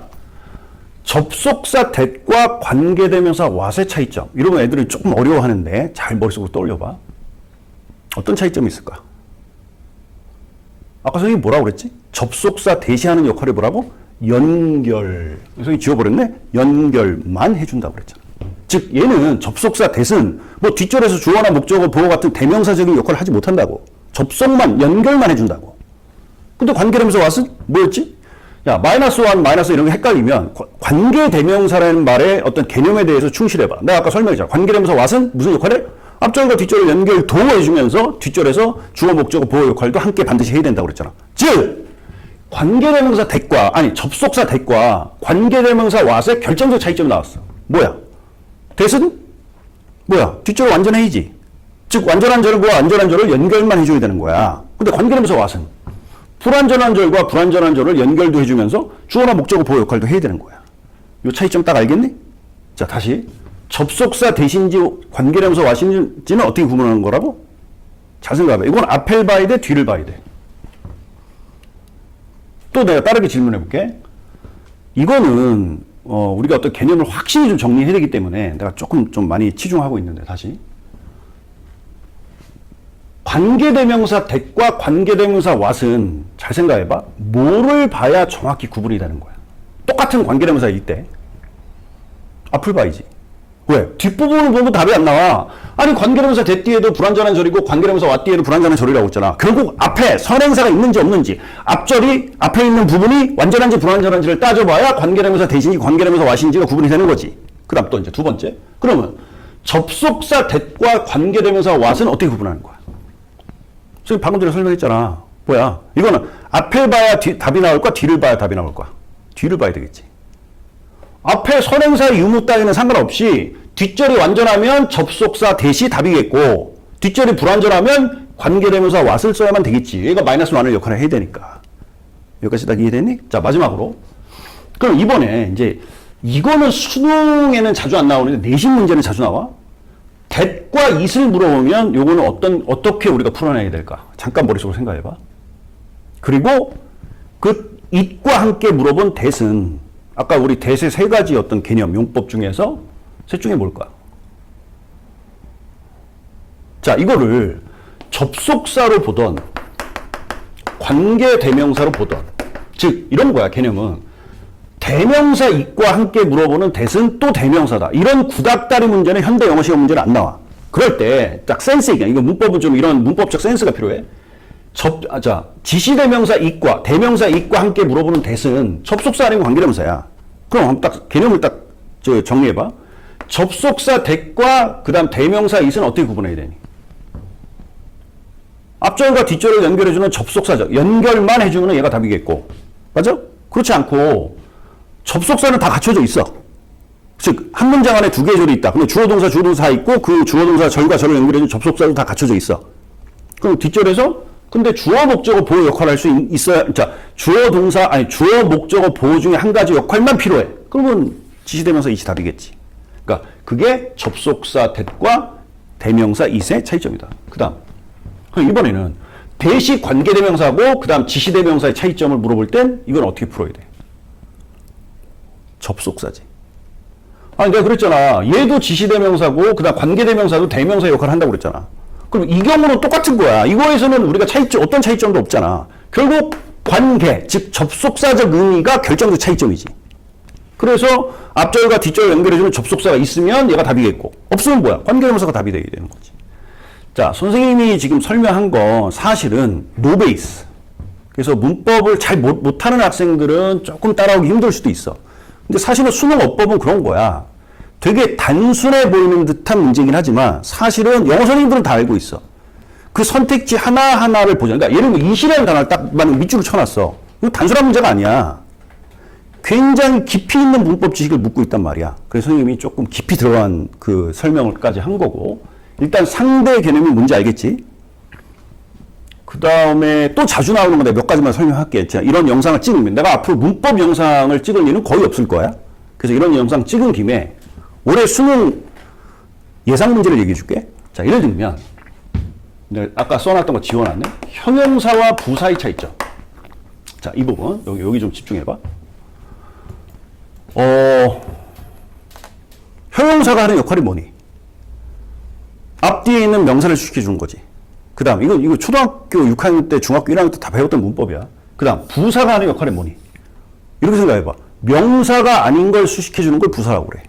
접속사 that과 관계대명사 what의 차이점. 이러면 애들이 조금 어려워하는데 잘 머릿속으로 떠올려봐. 어떤 차이점이 있을까? 아까 선생님이 뭐라고 그랬지? 접속사 대시하는 역할이 뭐라고? 연결. 선생님이 지워버렸네? 연결만 해준다고 그랬잖아. 즉 얘는 접속사 that은 뭐 뒷절에서 주어나 목적어, 보어 같은 대명사적인 역할을 하지 못한다고. 접속만, 연결만 해준다고. 근데 관계대명사 what은 뭐였지? 야, 마이너스 1, 마이너스 이런 거 헷갈리면 관계대명사라는 말의 어떤 개념에 대해서 충실해봐. 내가 아까 설명했잖아. 관계대명사 what은 무슨 역할을? 앞절과 뒷절을 연결 도와주면서 뒷절에서 주어, 목적어, 보어 역할도 함께 반드시 해야 된다고 그랬잖아. 즉, 관계대명사 that과, 아니, 접속사 that과 관계대명사 what의 결정적 차이점이 나왔어. 뭐야? that은? 뭐야? 뒷절을 완전해야지. 즉, 완전한 절과 완전한 절을 연결만 해줘야 되는 거야. 근데 관계대명사 what은? 불완전한 절과 불완전한 절을 연결도 해주면서 주어나 목적어, 보어 역할도 해야 되는 거야. 이 차이점 딱 알겠니? 자, 다시. 접속사 대신지 관계대명사 what인지는 어떻게 구분하는 거라고? 잘 생각해봐. 이건 앞을 봐야 돼, 뒤를 봐야 돼. 또 내가 다르게 질문해 볼게. 이거는 우리가 어떤 개념을 확실히 좀 정리해야 되기 때문에 내가 조금 좀 많이 치중하고 있는데 다시. 관계대명사 that과 관계대명사 what은 잘 생각해봐. 뭐를 봐야 정확히 구분이 되는 거야. 똑같은 관계대명사일 때 앞을 봐야지. 왜? 뒷부분을 보면 답이 안 나와. 아니 관계대명사 that 뒤에도 불완전한 절이고 관계대명사 what 뒤에도 불완전한 절이라고 했잖아. 결국 앞에 선행사가 있는지 없는지 앞절이 앞에 있는 부분이 완전한지 불완전한지를 따져봐야 관계대명사 that인지 관계대명사 what인지가 구분이 되는 거지. 그 다음 또 이제 두 번째. 그러면 접속사 that과 관계대명사 what은 어떻게 구분하는 거야? 지금 방금 전에 설명했잖아. 뭐야? 이거는 앞을 봐야 답이 나올 거야? 뒤를 봐야 답이 나올 거야? 뒤를 봐야 되겠지. 앞에 선행사 유무 따위는 상관없이 뒷절이 완전하면 접속사 that이 답이겠고 뒷절이 불완전하면 관계대명사 what을 써야만 되겠지. 얘가 마이너스 1을 역할을 해야 되니까. 여기까지 다 이해됐니? 자, 마지막으로. 그럼 이번에 이제 이거는 수능에는 자주 안 나오는데 내신 문제는 자주 나와. that과 it을 물어보면 요거는 어떻게 우리가 풀어내야 될까? 잠깐 머릿속으로 생각해봐. 그리고 그 it과 함께 물어본 that은 아까 우리 that의 세 가지 어떤 개념, 용법 중에서 셋 중에 뭘까? 자, 이거를 접속사로 보던 관계대명사로 보던 즉 이런 거야. 개념은 대명사 it과 함께 물어보는 that은 또 대명사다. 이런 구닥다리 문제는 현대 영어 시험 문제는 안 나와. 그럴 때 딱 센스 있게 이거 문법은 좀 이런 문법적 센스가 필요해. 지시대명사 it과 대명사 it과 함께 물어보는 that은 접속사 아니고 관계대명사야. 그럼 딱 개념을 딱 정리해봐. 접속사 that과 그 다음 대명사 it은 어떻게 구분해야 되니? 앞절과 뒷절을 연결해주는 접속사죠. 연결만 해주면 얘가 답이겠고. 맞아? 그렇지 않고 접속사는 다 갖춰져 있어. 즉, 한 문장 안에 두 개의 절이 있다. 근데 주어동사, 주어동사 있고 그 주어동사 절과 절을 연결해주는 접속사도 다 갖춰져 있어. 그럼 뒷절에서 근데 주어, 목적어, 보호 역할을 할 수 있어야, 자, 주어, 목적어, 보호 중에 한 가지 역할만 필요해. 그러면 지시대명사 it이 답이겠지. 그러니까 그게 접속사 that과 대명사 it의 차이점이다. 그 다음. 이번에는 that이 관계대명사고 그 다음 지시대명사의 차이점을 물어볼 땐 이건 어떻게 풀어야 돼? 접속사지. 아니, 내가 그랬잖아. 얘도 지시대명사고 그 다음 관계대명사도 대명사 역할을 한다고 그랬잖아. 그럼 이 경우는 똑같은 거야. 이거에서는 우리가 어떤 차이점도 없잖아. 결국 관계, 즉 접속사적 의미가 결정적 차이점이지. 그래서 앞절과 뒷절을 연결해주는 접속사가 있으면 얘가 답이겠고 없으면 뭐야? 관계대명사가 답이 되게 되는 거지. 자, 선생님이 지금 설명한 거 사실은 노베이스. 그래서 문법을 잘 못하는 학생들은 조금 따라오기 힘들 수도 있어. 근데 사실은 수능 어법은 그런 거야. 되게 단순해 보이는 듯한 문제긴 하지만 사실은 영어 선생님들은 다 알고 있어. 그 선택지 하나하나를 보자. 그러니까 예를 들면 it이라는 단어를 딱 밑줄을 쳐놨어. 이거 단순한 문제가 아니야. 굉장히 깊이 있는 문법 지식을 묻고 있단 말이야. 그래서 선생님이 조금 깊이 들어간 그 설명을까지 한 거고, 일단 상대 개념이 뭔지 알겠지? 그 다음에 또 자주 나오는 건데 몇 가지만 설명할게. 자, 이런 영상을 찍으면 내가 앞으로 문법 영상을 찍을 일은 거의 없을 거야. 그래서 이런 영상 찍은 김에 올해 수능 예상 문제를 얘기해 줄게. 자, 예를 들면 내가 아까 써놨던 거 지워놨네. 형용사와 부사의 차이점. 자, 이 부분 여기 좀 집중해봐. 형용사가 하는 역할이 뭐니? 앞뒤에 있는 명사를 수식해 주는 거지. 그 다음, 이거 초등학교 6학년 때, 중학교 1학년 때 다 배웠던 문법이야. 그 다음, 부사가 하는 역할이 뭐니? 이렇게 생각해봐. 명사가 아닌 걸 수식해 주는 걸 부사라고 그래.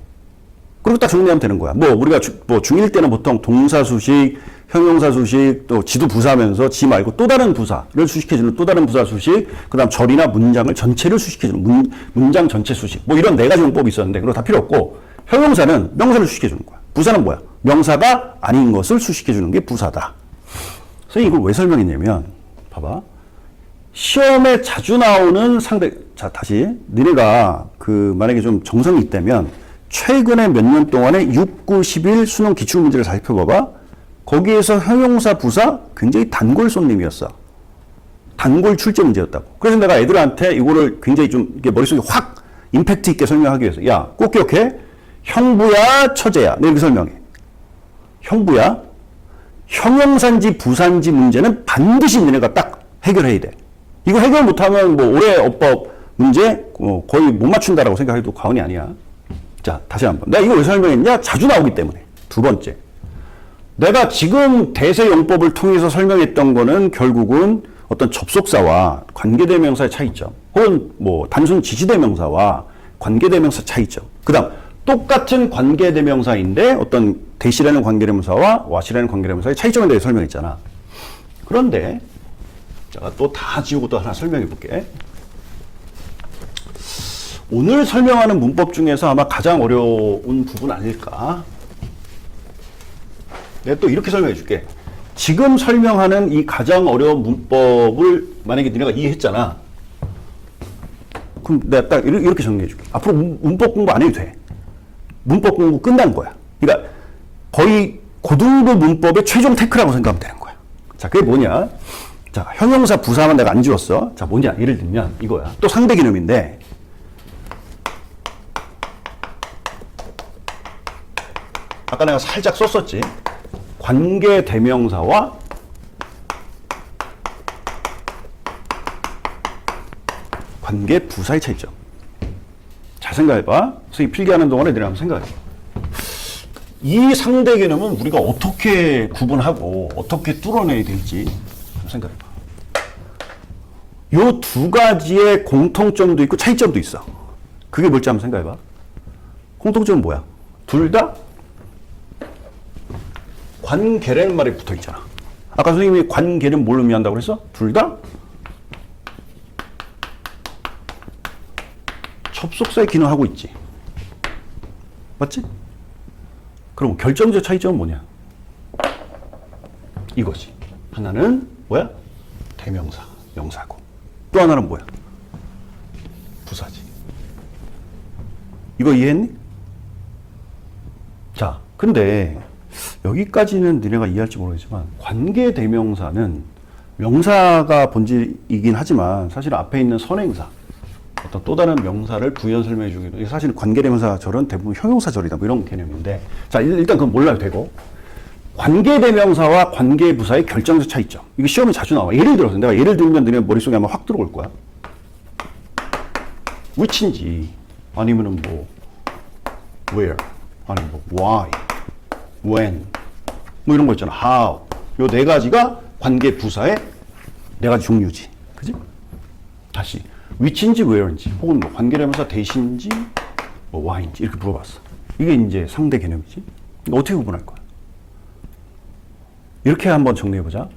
그리고 딱 정리하면 되는 거야. 우리가 중1 때는 보통 동사 수식, 형용사 수식, 또 지도 부사하면서 지 말고 또 다른 부사를 수식해 주는 또 다른 부사 수식, 그 다음 절이나 문장을 전체를 수식해 주는 문장 전체 수식. 이런 네 가지 문법이 있었는데, 그거 다 필요 없고, 형용사는 명사를 수식해 주는 거야. 부사는 뭐야? 명사가 아닌 것을 수식해 주는 게 부사다. 선생님 이걸 왜 설명했냐면, 봐봐. 시험에 자주 나오는 자, 다시. 니네가 만약에 좀 정성이 있다면, 최근에 몇 년 동안에 6, 9, 11 수능 기출문제를 살펴봐봐. 거기에서 형용사, 부사 굉장히 단골 손님이었어. 단골 출제 문제였다고. 그래서 내가 애들한테 이거를 굉장히 좀 이렇게 머릿속에 확 임팩트 있게 설명하기 위해서, 야, 꼭 기억해. 형부야, 처제야. 내가 이렇게 설명해. 형부야. 형용사인지 부사인지 문제는 반드시 너네가 딱 해결해야 돼. 이거 해결 못하면 올해 어법 문제 거의 못 맞춘다라고 생각해도 과언이 아니야. 자, 다시 한번. 내가 이거 왜 설명했냐? 자주 나오기 때문에. 두 번째. 내가 지금 대세용법을 통해서 설명했던 거는 결국은 어떤 접속사와 관계대명사의 차이점, 혹은 단순 지시대명사와 관계대명사 차이점. 그 다음, 똑같은 관계대명사인데 어떤 대시라는 관계대명사와 와시라는 관계대명사의 차이점에 대해 설명했잖아. 그런데 제가 또 다 지우고 또 하나 설명해 볼게. 오늘 설명하는 문법 중에서 아마 가장 어려운 부분 아닐까? 내가 또 이렇게 설명해 줄게. 지금 설명하는 이 가장 어려운 문법을 만약에 너네가 이해했잖아. 그럼 내가 딱 이렇게 정리해 줄게. 앞으로 문법 공부 안 해도 돼. 문법 공부 끝난 거야. 그러니까 거의 고등부 문법의 최종 테크라고 생각하면 되는 거야. 자, 그게 뭐냐? 자, 형용사 부사만 내가 안 지웠어. 자, 뭐냐? 예를 들면 이거야. 또 상대 개념인데, 아까 내가 살짝 썼었지. 관계 대명사와 관계 부사의 차이점. 잘 생각해봐. 선생님 필기하는 동안에 내가 한번 생각해. 이 상대 개념은 우리가 어떻게 구분하고 어떻게 뚫어내야 될지 생각해봐. 요 두 가지의 공통점도 있고 차이점도 있어. 그게 뭘지 한번 생각해봐. 공통점은 뭐야? 둘 다 관계라는 말이 붙어 있잖아. 아까 선생님이 관계는 뭘 의미한다고 그랬어? 둘 다 접속사의 기능을 하고 있지. 맞지? 그럼 결정적 차이점은 뭐냐? 이거지. 하나는 뭐야? 대명사, 명사고. 또 하나는 뭐야? 부사지. 이거 이해했니? 자, 근데 여기까지는 너네가 이해할지 모르겠지만 관계 대명사는 명사가 본질이긴 하지만 사실 앞에 있는 선행사, 어떤 또 다른 명사를 부연 설명해 주기도, 사실 관계대명사절은 대부분 형용사절이다, 이런 개념인데, 자, 일단 그건 몰라도 되고, 관계대명사와 관계부사의 결정적 차이점. 이게 시험에 자주 나와. 예를 들어서, 내가 예를 들면 너네 머릿속에 아마 확 들어올 거야. which인지, 아니면은 where, 아니면 why, when, 이런 거 있잖아. how. 요 네 가지가 관계부사의 네 가지 종류지. 그지? 다시. which인지 where인지 혹은 관계대명사 대신인지 why인지 이렇게 물어봤어. 이게 이제 상대 개념이지. 어떻게 구분할 거야? 이렇게 한번 정리해보자.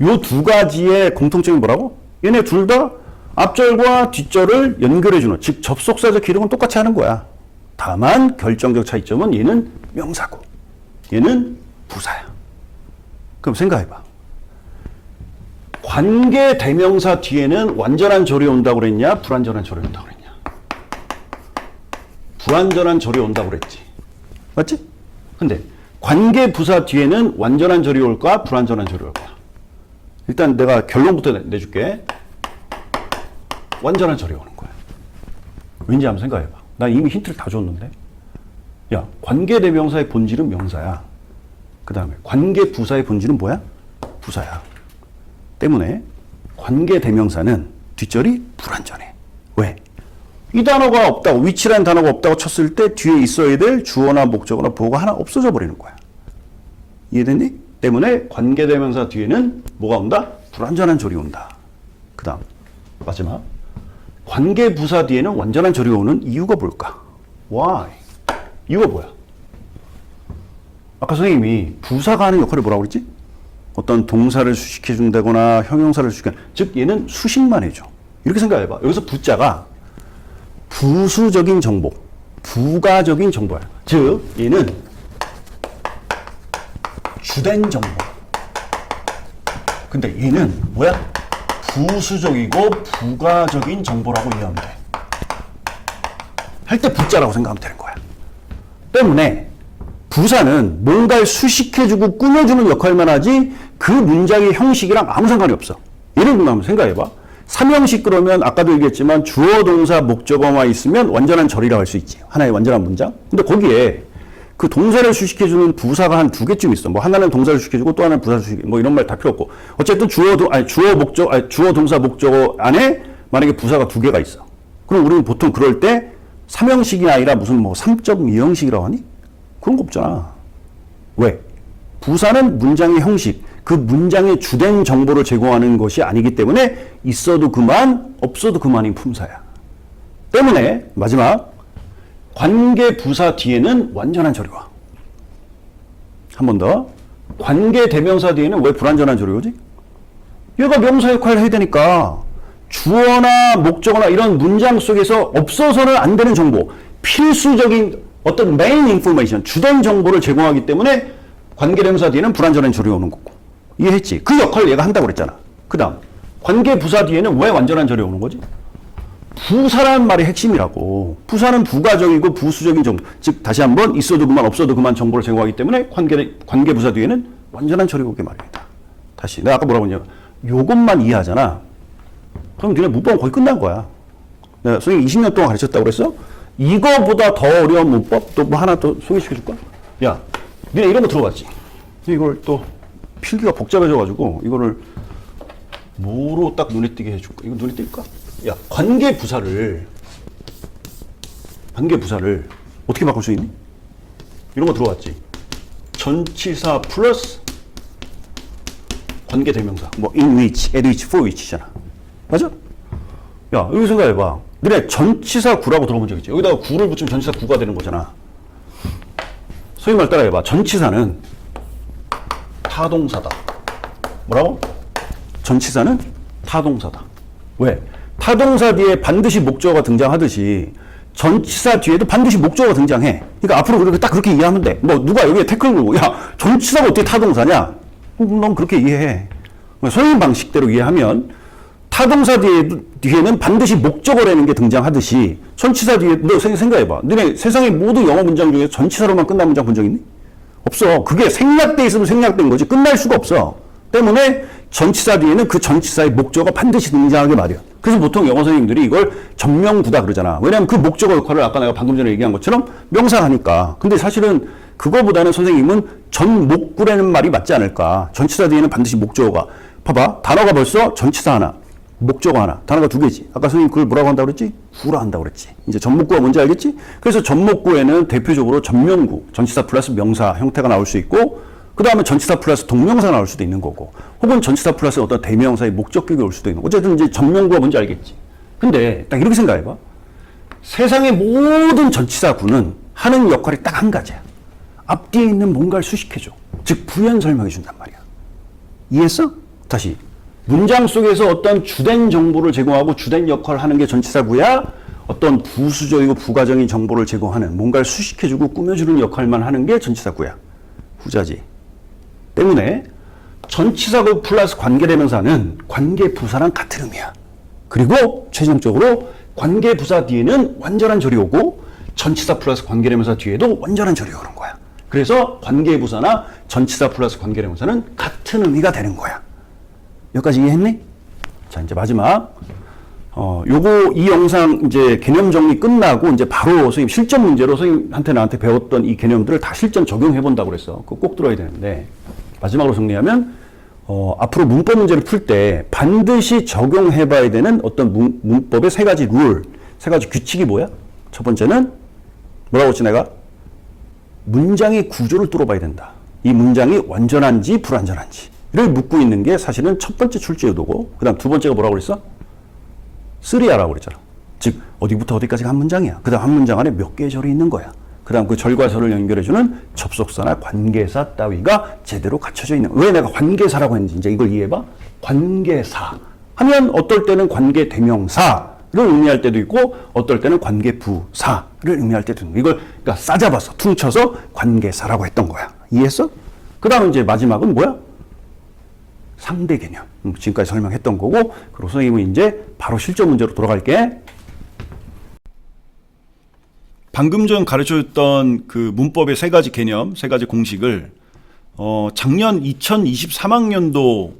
요 두 가지의 공통점이 뭐라고? 얘네 둘 다 앞절과 뒷절을 연결해주는, 즉 접속사적 기능은 똑같이 하는 거야. 다만 결정적 차이점은 얘는 명사고 얘는 부사야. 그럼 생각해봐. 관계 대명사 뒤에는 완전한 절이 온다고 그랬냐? 불완전한 절이 온다고 그랬냐? 불완전한 절이 온다고 그랬지. 맞지? 근데 관계 부사 뒤에는 완전한 절이 올까? 불완전한 절이 올까? 일단 내가 결론부터 내줄게. 완전한 절이 오는 거야. 왠지 한번 생각해봐. 나 이미 힌트를 다 줬는데. 야, 관계대명사의 본질은 명사야. 그 다음에 관계부사의 본질은 뭐야? 부사야. 때문에 관계대명사는 뒷절이 불완전해. 왜? 이 단어가 없다고, 위치라는 단어가 없다고 쳤을 때 뒤에 있어야 될 주어나 목적어나 보어가 하나 없어져 버리는 거야. 이해됐니? 때문에 관계대명사 뒤에는 뭐가 온다? 불완전한 절이 온다. 그 다음 마지막 관계부사 뒤에는 완전한 절이 오는 이유가 뭘까? Why? 이유가 뭐야? 아까 선생님이 부사가 하는 역할이 뭐라고 그랬지? 어떤 동사를 수식해 준다거나 형용사를 수식해, 즉 얘는 수식만 해줘. 이렇게 생각해봐. 여기서 부자가 부수적인 정보, 부가적인 정보야. 즉 얘는 주된 정보. 근데 얘는 뭐야? 부수적이고 부가적인 정보라고 이해하면 돼. 할 때 부자라고 생각하면 되는 거야. 때문에 부사는 뭔가를 수식해주고 꾸며주는 역할만 하지 그 문장의 형식이랑 아무 상관이 없어. 예를 들면 한번 생각해봐. 삼형식 그러면 아까도 얘기했지만 주어, 동사, 목적어만 있으면 완전한 절이라고 할 수 있지. 하나의 완전한 문장. 근데 거기에 그 동사를 수식해주는 부사가 한 두 개쯤 있어. 뭐 하나는 동사를 수식해주고 또 하나는 부사를 수식해. 뭐 이런 말 다 필요 없고. 어쨌든 주어, 동사, 목적어 안에 만약에 부사가 두 개가 있어. 그럼 우리는 보통 그럴 때 삼형식이 아니라 무슨 뭐 3.2형식이라고 하니? 그런 거 없잖아. 왜? 부사는 문장의 형식, 그 문장의 주된 정보를 제공하는 것이 아니기 때문에 있어도 그만, 없어도 그만인 품사야. 때문에 마지막 관계 부사 뒤에는 완전한 절이 와. 한 번 더. 관계 대명사 뒤에는 왜 불완전한 절이 오지? 얘가 명사 역할을 해야 되니까 주어나 목적어나 이런 문장 속에서 없어서는 안 되는 정보, 필수적인 어떤 메인 인포메이션, 주된 정보를 제공하기 때문에 관계대명사 뒤에는 불완전한 절이 오는 거고. 이해했지? 그 역할을 얘가 한다고 그랬잖아. 그 다음 관계부사 뒤에는 왜 완전한 절이 오는 거지? 부사라는 말이 핵심이라고. 부사는 부가적이고 부수적인 정보, 즉 다시 한번 있어도 그만 없어도 그만 정보를 제공하기 때문에 관계부사 뒤에는 완전한 절이 오게 말입니다. 다시 내가 아까 뭐라고 했냐, 요것만 이해하잖아. 그럼 니네 문법은 거의 끝난 거야. 내가 선생님 20년 동안 가르쳤다고 그랬어? 이거보다 더 어려운 문법 또 뭐 하나 또 소개시켜 줄까? 야, 니네 이런 거 들어봤지? 이걸 또 필기가 복잡해져가지고 이거를 뭐로 딱 눈에 띄게 해줄까? 이거 눈에 띌까? 야, 관계부사를 어떻게 바꿀 수 있니? 이런 거 들어봤지? 전치사 플러스 관계대명사. 뭐 in which, at which, for which잖아. 맞아? 야, 여기 생각해봐. 너네 전치사 구라고 들어본 적 있지? 여기다가 구를 붙이면 전치사 구가 되는 거잖아. 소위 말 따라해봐. 전치사는 타동사다. 뭐라고? 전치사는 타동사다. 왜? 타동사 뒤에 반드시 목적어가 등장하듯이 전치사 뒤에도 반드시 목적어가 등장해. 그러니까 앞으로 그렇게 딱 그렇게 이해하면 돼. 뭐 누가 여기에 태클 걸고 야, 전치사가 어떻게 타동사냐? 넌 그렇게 이해해. 소위 방식대로 이해하면 타동사 뒤에는 반드시 목적어라는 게 등장하듯이 전치사 뒤에, 너 생각해봐. 너네 세상의 모든 영어 문장 중에 전치사로만 끝난 문장 본 적 있니? 없어. 그게 생략돼 있으면 생략된 거지 끝날 수가 없어. 때문에 전치사 뒤에는 그 전치사의 목적어가 반드시 등장하게 마련. 그래서 보통 영어 선생님들이 이걸 전명구다 그러잖아. 왜냐하면 그 목적어 역할을 아까 내가 방금 전에 얘기한 것처럼 명사가 하니까. 근데 사실은 그거보다는 선생님은 전목구라는 말이 맞지 않을까. 전치사 뒤에는 반드시 목적어가. 봐봐. 단어가 벌써 전치사 하나, 목적어 하나, 단어가 두 개지. 아까 선생님 그걸 뭐라고 한다고 그랬지? 구라 한다고 그랬지. 이제 전목구가 뭔지 알겠지? 그래서 전목구에는 대표적으로 전명구, 전치사 플러스 명사 형태가 나올 수 있고, 그 다음에 전치사 플러스 동명사가 나올 수도 있는 거고, 혹은 전치사 플러스 어떤 대명사의 목적격이 올 수도 있는 거고. 어쨌든 이제 전명구가 뭔지 알겠지. 근데 딱 이렇게 생각해봐. 세상의 모든 전치사구는 하는 역할이 딱 한 가지야. 앞뒤에 있는 뭔가를 수식해줘. 즉 부연 설명해준단 말이야. 이해했어? 다시. 문장 속에서 어떤 주된 정보를 제공하고 주된 역할을 하는 게 전치사구야. 어떤 부수적이고 부가적인 정보를 제공하는, 뭔가를 수식해주고 꾸며주는 역할만 하는 게 전치사구야. 후자지. 때문에 전치사구 플러스 관계대명사는 관계부사랑 같은 의미야. 그리고 최종적으로 관계부사 뒤에는 완전한 절이 오고 전치사 플러스 관계대명사 뒤에도 완전한 절이 오는 거야. 그래서 관계부사나 전치사 플러스 관계대명사는 같은 의미가 되는 거야. 여기까지 이해했니? 자, 이제 마지막. 요거, 이 영상 이제 개념 정리 끝나고 이제 바로 선생님 실전 문제로 선생님한테 나한테 배웠던 이 개념들을 다 실전 적용해 본다고 그랬어. 그거 꼭 들어야 되는데. 마지막으로 정리하면, 앞으로 문법 문제를 풀 때 반드시 적용해 봐야 되는 어떤 문법의 세 가지 룰, 세 가지 규칙이 뭐야? 첫 번째는 뭐라고 했지 내가? 문장의 구조를 뚫어봐야 된다. 이 문장이 완전한지 불완전한지를 묻고 있는 게 사실은 첫 번째 출제 의도고, 그 다음 두 번째가 뭐라고 그랬어? 3R라고 그랬잖아. 즉 어디부터 어디까지가 한 문장이야. 그 다음 한 문장 안에 몇 개의 절이 있는 거야. 그 다음 그 절과 절을 연결해주는 접속사나 관계사 따위가 제대로 갖춰져 있는 거야. 왜 내가 관계사라고 했는지 이제 이걸 이해해봐. 관계사 하면 어떨 때는 관계대명사를 의미할 때도 있고 어떨 때는 관계부사를 의미할 때도 있는 거야. 이걸 그러니까 싸잡아서 퉁쳐서 관계사라고 했던 거야. 이해했어? 그 다음 이제 마지막은 뭐야? 상대 개념. 지금까지 설명했던 거고, 그리고 선생님은 이제 바로 실전 문제로 돌아갈게. 방금 전 가르쳐줬던 그 문법의 세 가지 개념, 세 가지 공식을 작년 2023학년도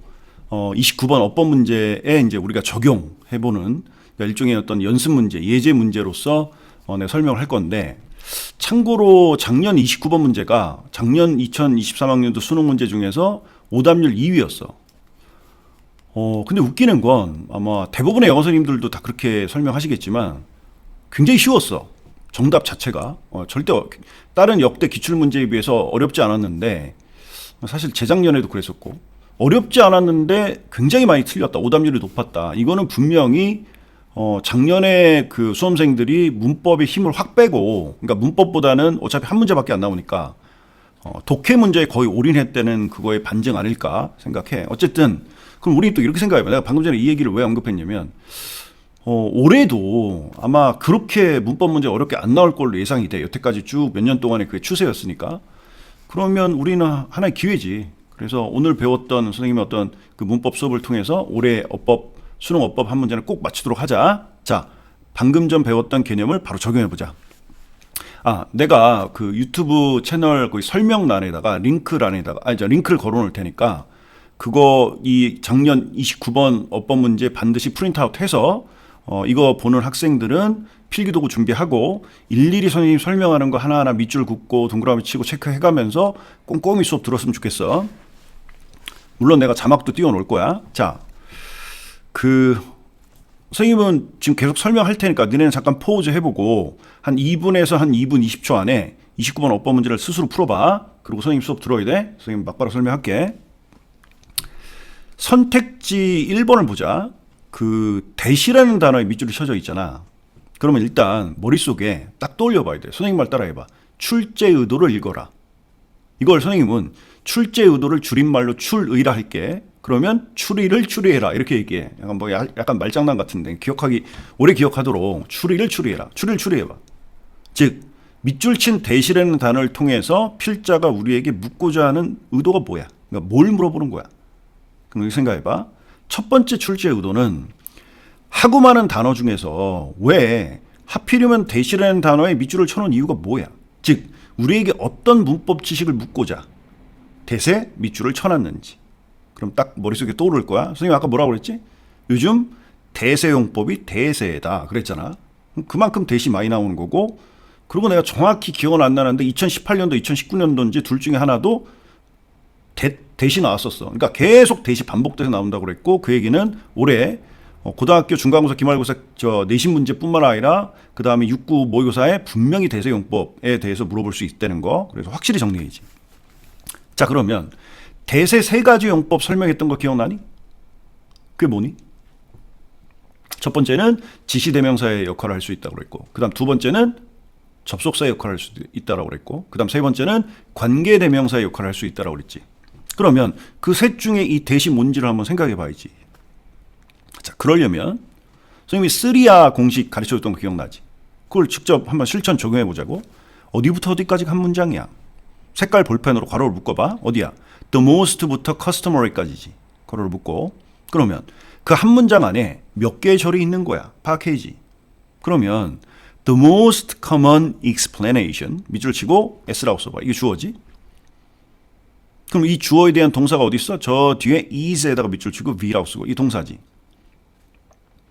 29번 어법 문제에 이제 우리가 적용해보는 그러니까 일종의 어떤 연습 문제, 예제 문제로서 내가 설명을 할 건데, 참고로 작년 29번 문제가 작년 2023학년도 수능 문제 중에서 오답률 2위였어. 근데 웃기는 건 아마 대부분의 영어 선생님들도 다 그렇게 설명하시겠지만 굉장히 쉬웠어. 정답 자체가. 절대 다른 역대 기출문제에 비해서 어렵지 않았는데, 사실 재작년에도 그랬었고, 어렵지 않았는데 굉장히 많이 틀렸다. 오답률이 높았다. 이거는 분명히 작년에 그 수험생들이 문법의 힘을 확 빼고, 그러니까 문법보다는 어차피 한 문제밖에 안 나오니까 독해 문제에 거의 올인했다는 그거의 반증 아닐까 생각해. 어쨌든 그럼 우리 또 이렇게 생각해봐. 내가 방금 전에 이 얘기를 왜 언급했냐면 올해도 아마 그렇게 문법 문제 어렵게 안 나올 걸로 예상이 돼. 여태까지 쭉 몇 년 동안의 그 추세였으니까. 그러면 우리는 하나의 기회지. 그래서 오늘 배웠던 선생님의 어떤 그 문법 수업을 통해서 올해 어법, 수능 어법 한 문제는 꼭 맞추도록 하자. 자, 방금 전 배웠던 개념을 바로 적용해보자. 내가 그 유튜브 채널 거기 설명란에다가 링크를 걸어 놓을 테니까 그거 이 작년 29번 어법 문제 반드시 프린트아웃 해서 이거 보는 학생들은 필기도구 준비하고 일일이 선생님 설명하는 거 하나하나 밑줄 긋고 동그라미 치고 체크해가면서 꼼꼼히 수업 들었으면 좋겠어. 물론 내가 자막도 띄워 놓을 거야. 자, 선생님은 지금 계속 설명할 테니까 너네는 잠깐 포즈 해보고 한 2분에서 한 2분 20초 안에 29번 어법 문제를 스스로 풀어봐. 그리고 선생님 수업 들어야 돼. 선생님 막바로 설명할게. 선택지 1번을 보자. 그 대시라는 단어에 밑줄이 쳐져 있잖아. 그러면 일단 머릿속에 딱 떠올려 봐야 돼. 선생님 말 따라해봐. 출제 의도를 읽어라. 이걸 선생님은 출제 의도를 줄임말로 출의라 할게. 그러면 추리를 추리해라 이렇게 얘기해. 약간 말장난 같은데 오래 기억하도록 추리를 추리해라. 추리를 추리해봐. 즉 밑줄 친 대시라는 단어를 통해서 필자가 우리에게 묻고자 하는 의도가 뭐야? 그러니까 뭘 물어보는 거야? 그럼 여기 생각해봐. 첫 번째 출제 의도는 하고 많은 단어 중에서 왜 하필이면 대시라는 단어에 밑줄을 쳐놓은 이유가 뭐야? 즉 우리에게 어떤 문법 지식을 묻고자 대세 밑줄을 쳐놨는지. 그럼 딱 머릿속에 떠오를 거야. 선생님 아까 뭐라고 그랬지? 요즘 대세용법이 대세다 그랬잖아. 그만큼 대시 많이 나오는 거고, 그리고 내가 정확히 기억은 안 나는데 2018년도 2019년도인지 둘 중에 하나도 대시 나왔었어. 그러니까 계속 대시 반복돼서 나온다고 그랬고, 그 얘기는 올해 고등학교 중간고사 기말고사 내신 문제뿐만 아니라 그 다음에 6구 모의고사에 분명히 대세용법에 대해서 물어볼 수 있다는 거. 그래서 확실히 정리해야지. 자, 그러면 대세 세 가지 용법 설명했던 거 기억나니? 그게 뭐니? 첫 번째는 지시대명사의 역할을 할 수 있다고 그랬고, 그 다음 두 번째는 접속사의 역할을 할 수 있다고 그랬고, 그 다음 세 번째는 관계대명사의 역할을 할 수 있다고 그랬지. 그러면 그 셋 중에 이 대시 뭔지를 한번 생각해 봐야지. 자, 그러려면 선생님이 3R 공식 가르쳐줬던 거 기억나지? 그걸 직접 한번 실천 적용해 보자고. 어디부터 어디까지 한 문장이야? 색깔 볼펜으로 괄호를 묶어봐. 어디야? The most부터 customary까지지. 괄호를 묶고. 그러면 그 한 문장 안에 몇 개의 절이 있는 거야? 파악해야지. 그러면 The most common explanation. 밑줄 치고 S라고 써봐. 이게 주어지. 그럼 이 주어에 대한 동사가 어디 있어? 저 뒤에 is에다가 밑줄 치고 V라고 쓰고. 이 동사지.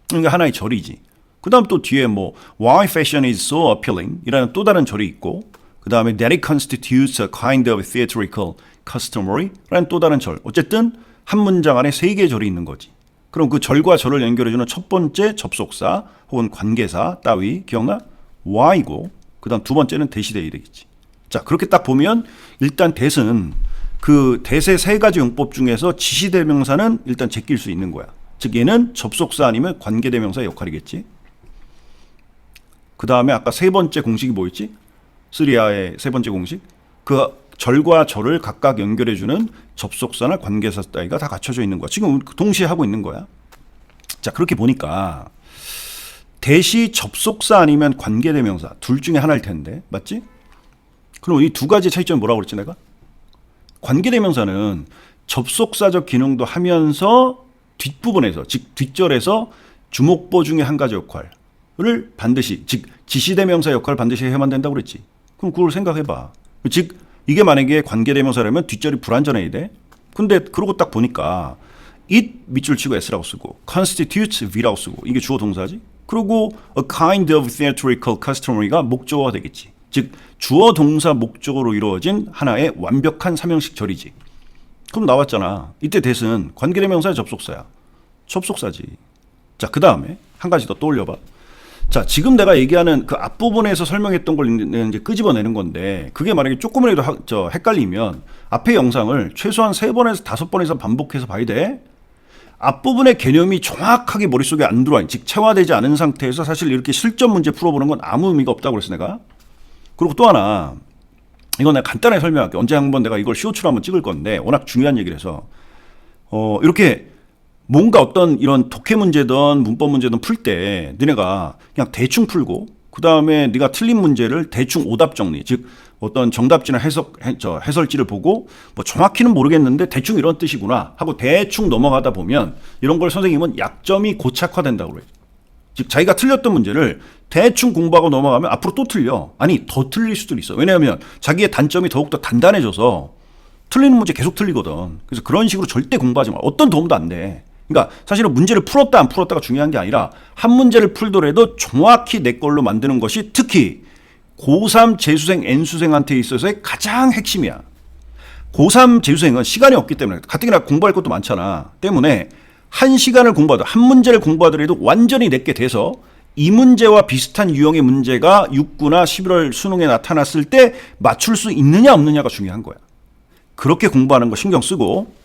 그러니까 하나의 절이지. 그 다음 또 뒤에 뭐 why fashion is so appealing 이라는 또 다른 절이 있고 그 다음에 that it constitutes a kind of theatrical customary 라는 또 다른 절. 어쨌든 한 문장 안에 세 개의 절이 있는 거지. 그럼 그 절과 절을 연결해주는 첫 번째 접속사 혹은 관계사 따위 기억나? why고 그 다음 두 번째는 대시 돼야 되겠지. 자 그렇게 딱 보면 일단 대는 그 대세 세 가지 용법 중에서 지시대명사는 일단 제낄 수 있는 거야. 즉 얘는 접속사 아니면 관계대명사의 역할이겠지. 그 다음에 아까 세 번째 공식이 뭐였지? 쓰리아의 세 번째 공식? 그 절과 절을 각각 연결해주는 접속사나 관계사 따위가 다 갖춰져 있는 거야. 지금 동시에 하고 있는 거야. 자 그렇게 보니까 대시 접속사 아니면 관계대명사 둘 중에 하나일 텐데 맞지? 그럼 이 두 가지 차이점이 뭐라고 그랬지 내가? 관계대명사는 접속사적 기능도 하면서 뒷부분에서 즉 뒷절에서 주목보 중에 한 가지 역할을 반드시 즉 지시대명사 역할을 반드시 해야만 된다고 그랬지. 그럼 그걸 생각해봐. 즉 이게 만약에 관계대명사라면 뒷절이 불완전해야 돼. 근데 그러고 딱 보니까 it 밑줄 치고 s라고 쓰고 constitutes v라고 쓰고 이게 주어 동사지. 그리고 a kind of theatrical customary가 목적어가 되겠지. 즉 주어 동사 목적어로 이루어진 하나의 완벽한 삼형식 절이지. 그럼 나왔잖아. 이때 대신 관계대명사의 접속사야. 접속사지. 자, 그 다음에 한 가지 더 떠올려봐. 자, 지금 내가 얘기하는 그 앞부분에서 설명했던 걸 이제 끄집어내는 건데 그게 만약에 조금이라도 헷갈리면 앞의 영상을 최소한 3번에서 5번 이상 반복해서 봐야 돼. 앞부분의 개념이 정확하게 머릿속에 안 들어와, 즉 체화되지 않은 상태에서 사실 이렇게 실전 문제 풀어보는 건 아무 의미가 없다고 그랬어 내가. 그리고 또 하나, 이건 내가 간단하게 설명할게. 언제 한번 내가 이걸 쇼츠로 한번 찍을 건데 워낙 중요한 얘기를 해서 이렇게 뭔가 어떤 이런 독해 문제든 문법 문제든 풀 때 너네가 그냥 대충 풀고 그 다음에 네가 틀린 문제를 대충 오답 정리, 즉 어떤 정답지나 해설지를 보고 뭐 정확히는 모르겠는데 대충 이런 뜻이구나 하고 대충 넘어가다 보면 이런 걸 선생님은 약점이 고착화된다고 그래요. 즉 자기가 틀렸던 문제를 대충 공부하고 넘어가면 앞으로 또 틀려. 아니 더 틀릴 수도 있어. 왜냐하면 자기의 단점이 더욱더 단단해져서 틀리는 문제 계속 틀리거든. 그래서 그런 식으로 절대 공부하지 마. 어떤 도움도 안 돼. 그러니까 사실은 문제를 풀었다 안 풀었다가 중요한 게 아니라 한 문제를 풀더라도 정확히 내 걸로 만드는 것이 특히 고3 재수생 N수생한테 있어서의 가장 핵심이야. 고3 재수생은 시간이 없기 때문에 가뜩이나 공부할 것도 많잖아. 때문에 한 시간을 공부하더 한 문제를 공부하더라도 완전히 내게 돼서 이 문제와 비슷한 유형의 문제가 6구나 11월 수능에 나타났을 때 맞출 수 있느냐 없느냐가 중요한 거야. 그렇게 공부하는 거 신경 쓰고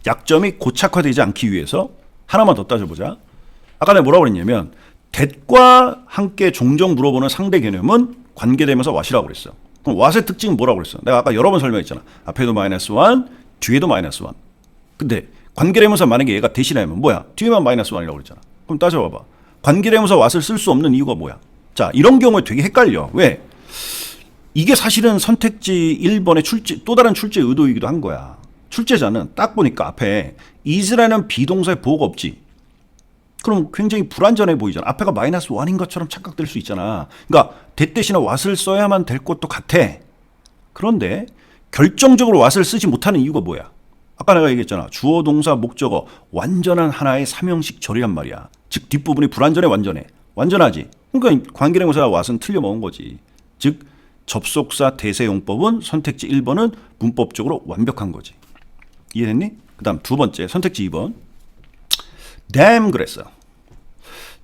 약점이 고착화되지 않기 위해서 하나만 더 따져보자. 아까 내가 뭐라고 그랬냐면 that과 함께 종종 물어보는 상대 개념은 관계되면서 what이라고 그랬어. 그럼 what의 특징은 뭐라고 그랬어? 내가 아까 여러 번 설명했잖아. 앞에도 -1, 뒤에도 -1. 근데 관계대명사 만약에 얘가 대신하면 뭐야? 뒤에만 -1이라고 그랬잖아. 그럼 따져봐봐. 관계대명사 what을 쓸 수 없는 이유가 뭐야? 자, 이런 경우에 되게 헷갈려. 왜? 이게 사실은 선택지 1번의 출제, 또 다른 출제 의도이기도 한 거야. 출제자는 딱 보니까 앞에 is라는 비동사의 보호가 없지. 그럼 굉장히 불완전해 보이잖아. 앞에가 -1인 것처럼 착각될 수 있잖아. 그러니까 that 대신에 what을 써야만 될 것도 같아. 그런데 결정적으로 what을 쓰지 못하는 이유가 뭐야? 아까 내가 얘기했잖아. 주어, 동사, 목적어 완전한 하나의 삼형식 절이란 말이야. 즉 뒷부분이 불완전해 완전해. 완전하지. 그러니까 관계대명사 what은 틀려먹은 거지. 즉 접속사 대세용법은 선택지 1번은 문법적으로 완벽한 거지. 이해됐니? 그 다음 두 번째 선택지 2번. damn 그랬어.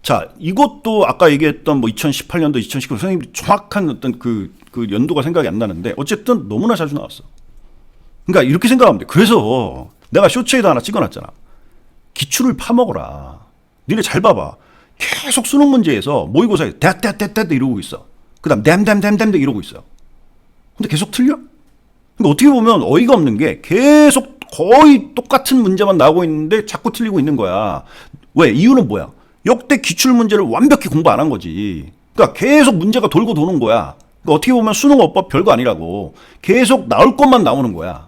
자, 이것도 아까 얘기했던 뭐 2018년도, 2019년 선생님이 정확한 어떤 그 연도가 생각이 안 나는데 어쨌든 너무나 자주 나왔어. 그러니까 이렇게 생각하면 돼. 그래서 내가 쇼츠에도 하나 찍어놨잖아. 기출을 파먹어라. 니네 잘 봐봐. 계속 수능 문제에서 모의고사에 대대대대 이러고 있어. 그 다음 댐댐댐댐 이러고 있어. 근데 계속 틀려? 그러니까 어떻게 보면 어이가 없는 게 계속 거의 똑같은 문제만 나오고 있는데 자꾸 틀리고 있는 거야. 왜? 이유는 뭐야? 역대 기출 문제를 완벽히 공부 안 한 거지. 그러니까 계속 문제가 돌고 도는 거야. 그러니까 어떻게 보면 수능어법 별거 아니라고. 계속 나올 것만 나오는 거야.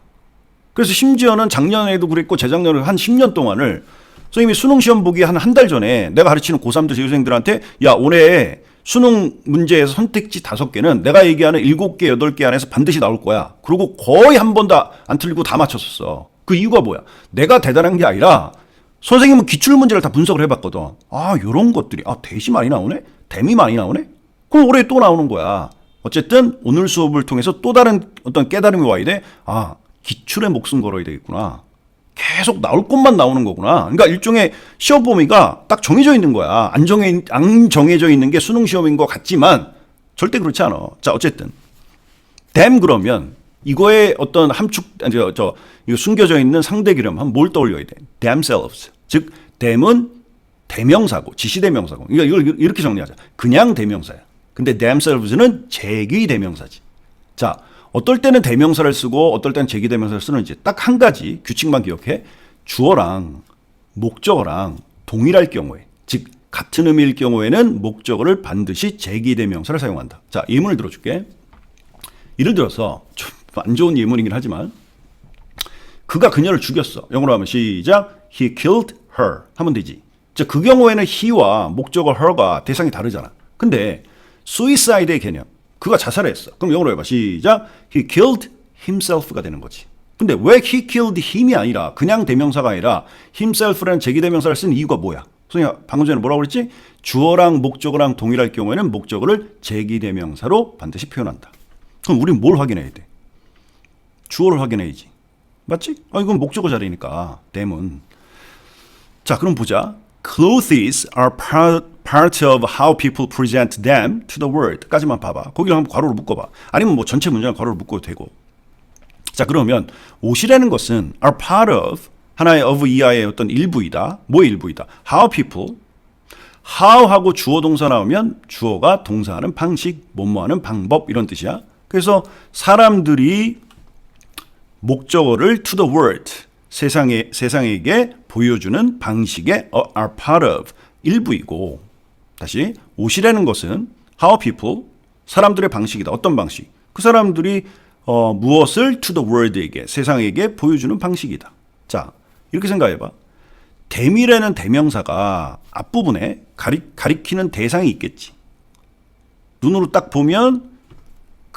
그래서 심지어는 작년에도 그랬고 재작년에 한 10년 동안을 선생님이 수능 시험 보기 한 달 전에 내가 가르치는 고3들 재수생들한테 야 올해 수능 문제에서 선택지 5개는 내가 얘기하는 7개, 8개 안에서 반드시 나올 거야. 그리고 거의 한 번도 안 틀리고 다 맞췄었어. 그 이유가 뭐야? 내가 대단한 게 아니라 선생님은 기출문제를 다 분석을 해봤거든. 아, 요런 것들이, 대시 많이 나오네? 댐이 많이 나오네? 그럼 올해 또 나오는 거야. 어쨌든 오늘 수업을 통해서 또 다른 어떤 깨달음이 와야 돼. 기출에 목숨 걸어야 되겠구나. 계속 나올 것만 나오는 거구나. 그러니까 일종의 시험 범위가 딱 정해져 있는 거야. 안 정해져 있는 게 수능 시험인 것 같지만 절대 그렇지 않아. 자, 어쨌든 댐 그러면 이거에 어떤 함축 이거 숨겨져 있는 상대 기름 뭘 떠올려야 돼? themselves. 즉 댐은 대명사고 지시대명사고. 그러니까 이걸 이렇게 정리하자. 그냥 대명사야. 근데 themselves는 제기대명사지. 자, 어떨 때는 대명사를 쓰고 어떨 때는 제기대명사를 쓰는지 딱 한 가지 규칙만 기억해. 주어랑 목적어랑 동일할 경우에, 즉 같은 의미일 경우에는 목적어를 반드시 제기대명사를 사용한다. 자, 예문을 들어줄게. 예를 들어서 좀 안 좋은 예문이긴 하지만 그가 그녀를 죽였어. 영어로 하면 시작. He killed her 하면 되지. 자, 그 경우에는 he와 목적어 her가 대상이 다르잖아. 근데 suicide의 개념, 그가 자살했어. 그럼 영어로 해봐. 시작. He killed himself가 되는 거지. 근데 왜 he killed him이 아니라 그냥 대명사가 아니라 himself라는 제기대명사를 쓴 이유가 뭐야? 선생님 방금 전에 뭐라고 그랬지? 주어랑 목적어랑 동일할 경우에는 목적어를 제기대명사로 반드시 표현한다. 그럼 우린 뭘 확인해야 돼? 주어를 확인해야지. 맞지? 이건 목적어 자리니까 them은. 자, 그럼 보자. Clothes are part of how people present them to the world. 까지만 봐봐. 거기를 한번 괄호로 묶어봐. 아니면 뭐 전체 문장을 괄호로 묶어도 되고. 자, 그러면 옷이라는 것은 are part of 하나의 of 이하의 어떤 일부이다. 뭐의 일부이다? How people. how하고 주어 동사 나오면 주어가 동사하는 방식, 뭐뭐하는 방법 이런 뜻이야. 그래서 사람들이 목적어를 to the world, 세상에게 보여주는 방식의 are part of 일부이고, 다시 옷이라는 것은 how people, 사람들의 방식이다. 어떤 방식? 그 사람들이 무엇을 to the world에게, 세상에게 보여주는 방식이다. 자, 이렇게 생각해봐. them이라는 대명사가 앞부분에 가리키는 대상이 있겠지. 눈으로 딱 보면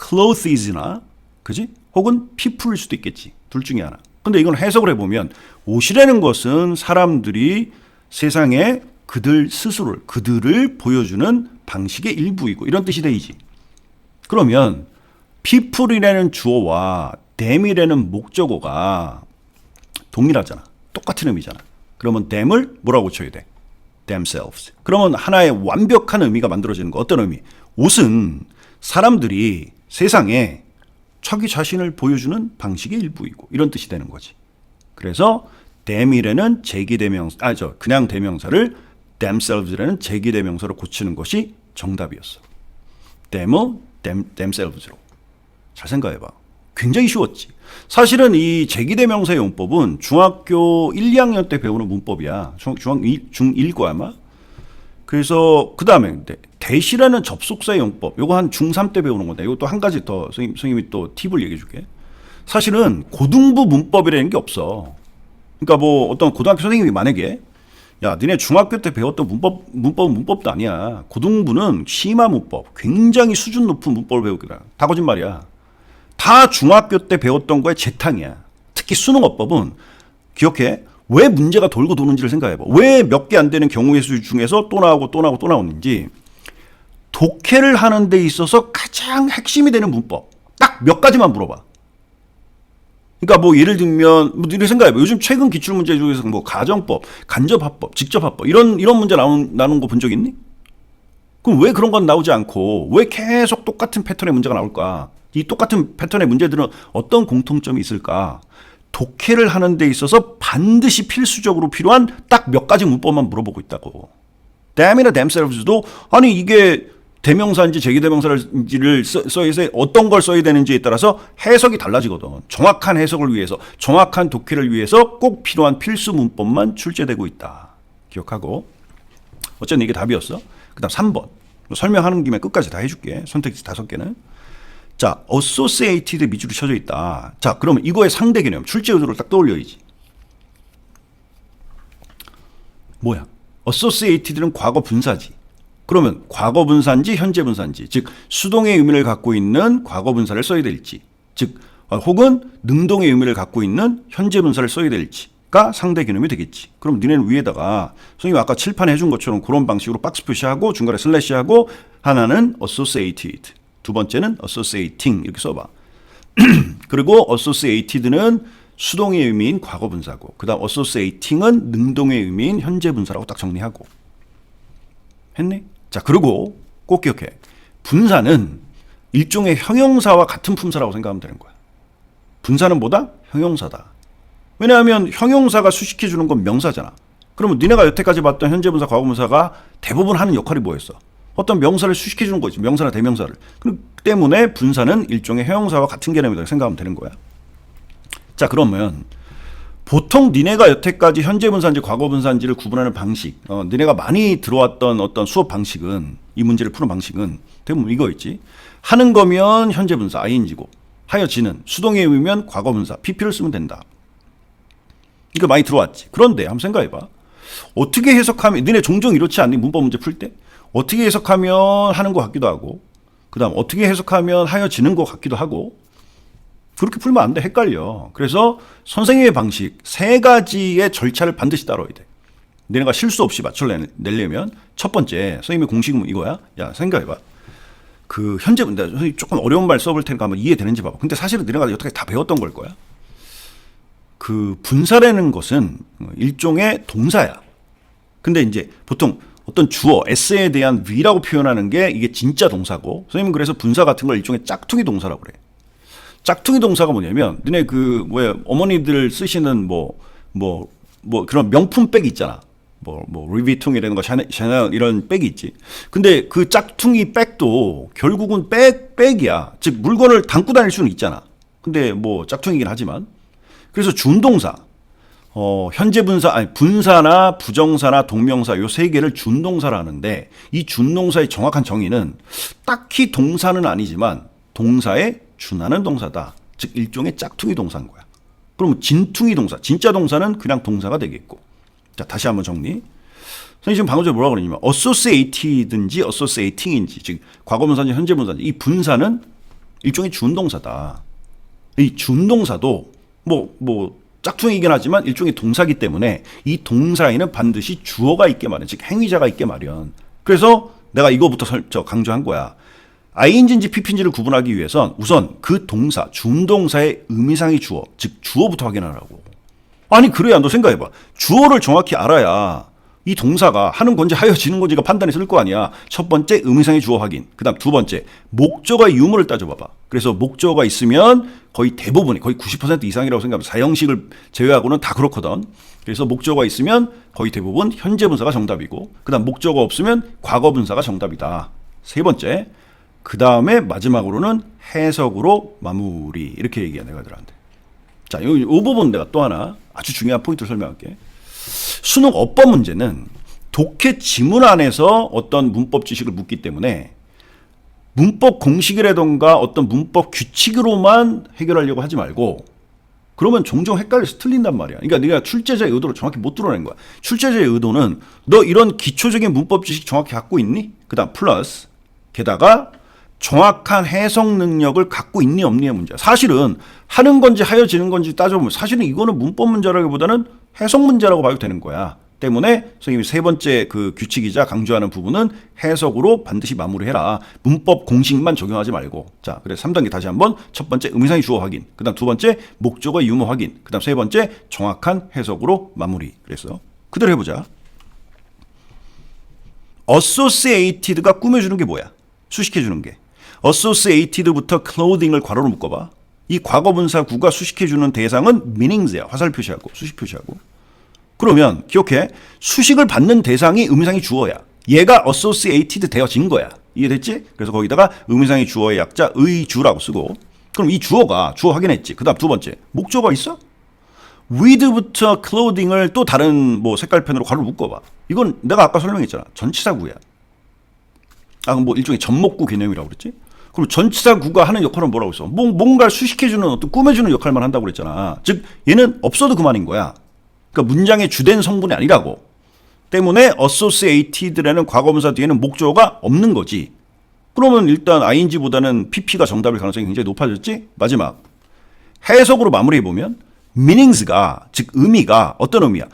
clothes나, 그지? 혹은 people일 수도 있겠지. 둘 중에 하나. 근데 이건 해석을 해보면 옷이라는 것은 사람들이 세상에 그들을 보여주는 방식의 일부이고 이런 뜻이 되지. 그러면 people이라는 주어와 them이라는 목적어가 동일하잖아. 똑같은 의미잖아. 그러면 them을 뭐라고 쳐야 돼? themselves. 그러면 하나의 완벽한 의미가 만들어지는 거. 어떤 의미? 옷은 사람들이 세상에 자기 자신을 보여주는 방식의 일부이고 이런 뜻이 되는 거지. 그래서 them이라는 그냥 대명사를 themselves라는 제기대명사로 고치는 것이 정답이었어. themselves로. 잘 생각해봐. 굉장히 쉬웠지. 사실은 이 제기대명사의 용법은 중학교 1, 2학년 때 배우는 문법이야. 중1 거야 아마. 그래서 그 다음에 대시라는 접속사의 용법, 요거 한 중3 때 배우는 건데, 이것도 한 가지 더 선생님이 또 팁을 얘기해 줄게. 사실은 고등부 문법이라는 게 없어. 그러니까 뭐 어떤 고등학교 선생님이 만약에 야, 니네 중학교 때 배웠던 문법은 문법도 아니야. 고등부는 심화 문법, 굉장히 수준 높은 문법을 배우기라. 다 거짓말이야. 다 중학교 때 배웠던 거에 재탕이야. 특히 수능어법은 기억해. 왜 문제가 돌고 도는지를 생각해봐. 왜 몇 개 안 되는 경우의 수 중에서 또 나오는지. 독해를 하는 데 있어서 가장 핵심이 되는 문법. 딱 몇 가지만 물어봐. 그러니까 뭐 예를 들면 이렇게 생각해봐. 요즘 최근 기출문제 중에서 뭐 가정법, 간접합법, 직접합법 이런 문제 나오는 거 본 적 있니? 그럼 왜 그런 건 나오지 않고 왜 계속 똑같은 패턴의 문제가 나올까? 이 똑같은 패턴의 문제들은 어떤 공통점이 있을까? 독해를 하는 데 있어서 반드시 필수적으로 필요한 딱 몇 가지 문법만 물어보고 있다고. them이나 themselves도 아니 이게 대명사인지 제기대명사를 써야 어떤 걸 써야 되는지에 따라서 해석이 달라지거든. 정확한 해석을 위해서, 정확한 독해를 위해서 꼭 필요한 필수 문법만 출제되고 있다. 기억하고. 어쨌든 이게 답이었어. 그 다음 3번. 설명하는 김에 끝까지 다 해줄게. 선택지 5개는. 자, associated 밑줄이 쳐져 있다. 자, 그러면 이거의 상대 개념, 출제 의도를 딱 떠올려야지. 뭐야? associated는 과거 분사지. 그러면 과거 분사인지 현재 분사인지, 즉 수동의 의미를 갖고 있는 과거 분사를 써야 될지, 즉 혹은 능동의 의미를 갖고 있는 현재 분사를 써야 될지가 상대 개념이 되겠지. 그럼 니네는 위에다가 선생님이 아까 칠판에 해준 것처럼 그런 방식으로 박스 표시하고 중간에 슬래시하고 하나는 associated, 두 번째는 associating 이렇게 써봐. 그리고 associated는 수동의 의미인 과거 분사고, 그 다음 associating은 능동의 의미인 현재 분사라고 딱 정리하고. 했니? 자, 그리고 꼭 기억해. 분사는 일종의 형용사와 같은 품사라고 생각하면 되는 거야. 분사는 뭐다? 형용사다. 왜냐하면 형용사가 수식해 주는 건 명사잖아. 그러면 니네가 여태까지 봤던 현재 분사, 과거 분사가 대부분 하는 역할이 뭐였어? 어떤 명사를 수식해 주는 거지. 명사나 대명사를. 그렇기 때문에 분사는 일종의 형용사와 같은 개념이라고 생각하면 되는 거야. 자, 그러면 보통 니네가 여태까지 현재 분사인지 과거 분사인지를 구분하는 방식, 니네가 많이 들어왔던 어떤 수업 방식은, 이 문제를 푸는 방식은 대부분 이거였지. 하는 거면 현재 분사 ing고, 하여지는 수동의 의미면 과거 분사 pp를 쓰면 된다. 이거 많이 들어왔지. 그런데 한번 생각해봐. 어떻게 해석하면, 니네 종종 이렇지 않니? 문법 문제 풀 때 어떻게 해석하면 하는 것 같기도 하고, 그 다음 어떻게 해석하면 하여지는 것 같기도 하고. 그렇게 풀면 안 돼. 헷갈려. 그래서 선생님의 방식 세 가지의 절차를 반드시 따라야 돼. 너네가 실수 없이 맞춰내려면 첫 번째 선생님의 공식은 이거야. 야, 생각해봐. 그 현재 분사, 선생님 조금 어려운 말 써볼 테니까 한번 이해되는지 봐봐. 근데 사실은 너네가 여태까지 다 배웠던 걸 거야. 그 분사라는 것은 일종의 동사야. 근데 이제 보통 어떤 주어, S에 대한 V라고 표현하는 게 이게 진짜 동사고, 선생님은 그래서 분사 같은 걸 일종의 짝퉁이 동사라고 그래. 짝퉁이 동사가 뭐냐면, 너네 그 어머니들 쓰시는 그런 명품 백 있잖아. 루이비통이라는 거, 샤넬 이런 백이 있지. 근데 그 짝퉁이 백도 결국은 백이야. 즉 물건을 담고 다닐 수는 있잖아. 근데 짝퉁이긴 하지만. 그래서 준동사, 현재 분사, 아니 분사나 부정사나 동명사 요 세 개를 준동사라 하는데, 이 준동사의 정확한 정의는 딱히 동사는 아니지만 동사에 준하는 동사다. 즉 일종의 짝퉁이 동사인 거야. 그러면 진퉁이 동사, 진짜 동사는 그냥 동사가 되겠고. 자, 다시 한번 정리. 선생님 지금 방금 전에 뭐라고 그러냐면 associated인지 associating인지, 즉 과거분사인지 현재분사인지, 이 분사는 일종의 준동사다. 이 준동사도 짝퉁이긴 하지만 일종의 동사기 때문에 이 동사에는 반드시 주어가 있게 마련, 즉 행위자가 있게 마련. 그래서 내가 이거부터 강조한 거야. ing인지 pp인지를 구분하기 위해선 우선 그 동사, 준동사의 의미상의 주어, 즉 주어부터 확인하라고. 아니 그래야 너 생각해봐. 주어를 정확히 알아야 이 동사가 하는 건지 하여지는 건지가 판단이 쓸 거 아니야. 첫 번째 의미상의 주어 확인. 그 다음 두 번째 목적어의 유무를 따져봐봐. 그래서 목적어가 있으면 거의 대부분이, 거의 90% 이상이라고 생각하면, 사형식을 제외하고는 다 그렇거든. 그래서 목적어가 있으면 거의 대부분 현재 분사가 정답이고, 그 다음 목적어 없으면 과거 분사가 정답이다. 세 번째, 그 다음에 마지막으로는 해석으로 마무리. 이렇게 얘기해 내가 들한테. 자, 이 부분 내가 또 하나 아주 중요한 포인트를 설명할게. 수능 어법 문제는 독해 지문 안에서 어떤 문법 지식을 묻기 때문에 문법 공식이라던가 어떤 문법 규칙으로만 해결하려고 하지 말고, 그러면 종종 헷갈려서 틀린단 말이야. 그러니까 네가 출제자의 의도를 정확히 못 드러낸 거야. 출제자의 의도는 너 이런 기초적인 문법 지식 정확히 갖고 있니? 그 다음 플러스 게다가 정확한 해석 능력을 갖고 있니 없니의 문제야. 사실은 하는 건지 하여지는 건지 따져보면 사실은 이거는 문법 문제라기보다는 해석 문제라고 봐도 되는 거야. 때문에 선생님이 세 번째 그 규칙이자 강조하는 부분은 해석으로 반드시 마무리해라. 문법 공식만 적용하지 말고. 자, 그래서 3단계 다시 한번. 첫 번째 의미상의 주어 확인. 그 다음 두 번째 목적어 유무 확인. 그 다음 세 번째 정확한 해석으로 마무리. 그래서 그대로 해보자. associated가 꾸며주는 게 뭐야? 수식해주는 게. associated부터 clothing을 괄호로 묶어봐. 이 과거분사 구가 수식해주는 대상은 meanings야. 화살 표시하고 수식 표시하고. 그러면 기억해. 수식을 받는 대상이 의미상의 주어야. 얘가 associated 되어진 거야. 이해됐지? 그래서 거기다가 의미상의 주어의 약자 의주라고 쓰고. 그럼 이 주어가, 주어 확인했지. 그 다음 두 번째 목적어가 있어? with부터 clothing을 또 다른 색깔펜으로 괄호 묶어봐. 이건 내가 아까 설명했잖아. 전치사구야. 일종의 접목구 개념이라고 그랬지? 그럼 전치사구가 하는 역할은 뭐라고 했어? 뭔가를 수식해주는 어떤 꾸며주는 역할만 한다고 그랬잖아. 즉 얘는 없어도 그만인 거야. 그러니까 문장의 주된 성분이 아니라고. 때문에 associated라는 과거분사 뒤에는 목적어가 없는 거지. 그러면 일단 ing보다는 pp가 정답일 가능성이 굉장히 높아졌지. 마지막 해석으로 마무리해보면 meanings가 즉 의미가 어떤 의미야?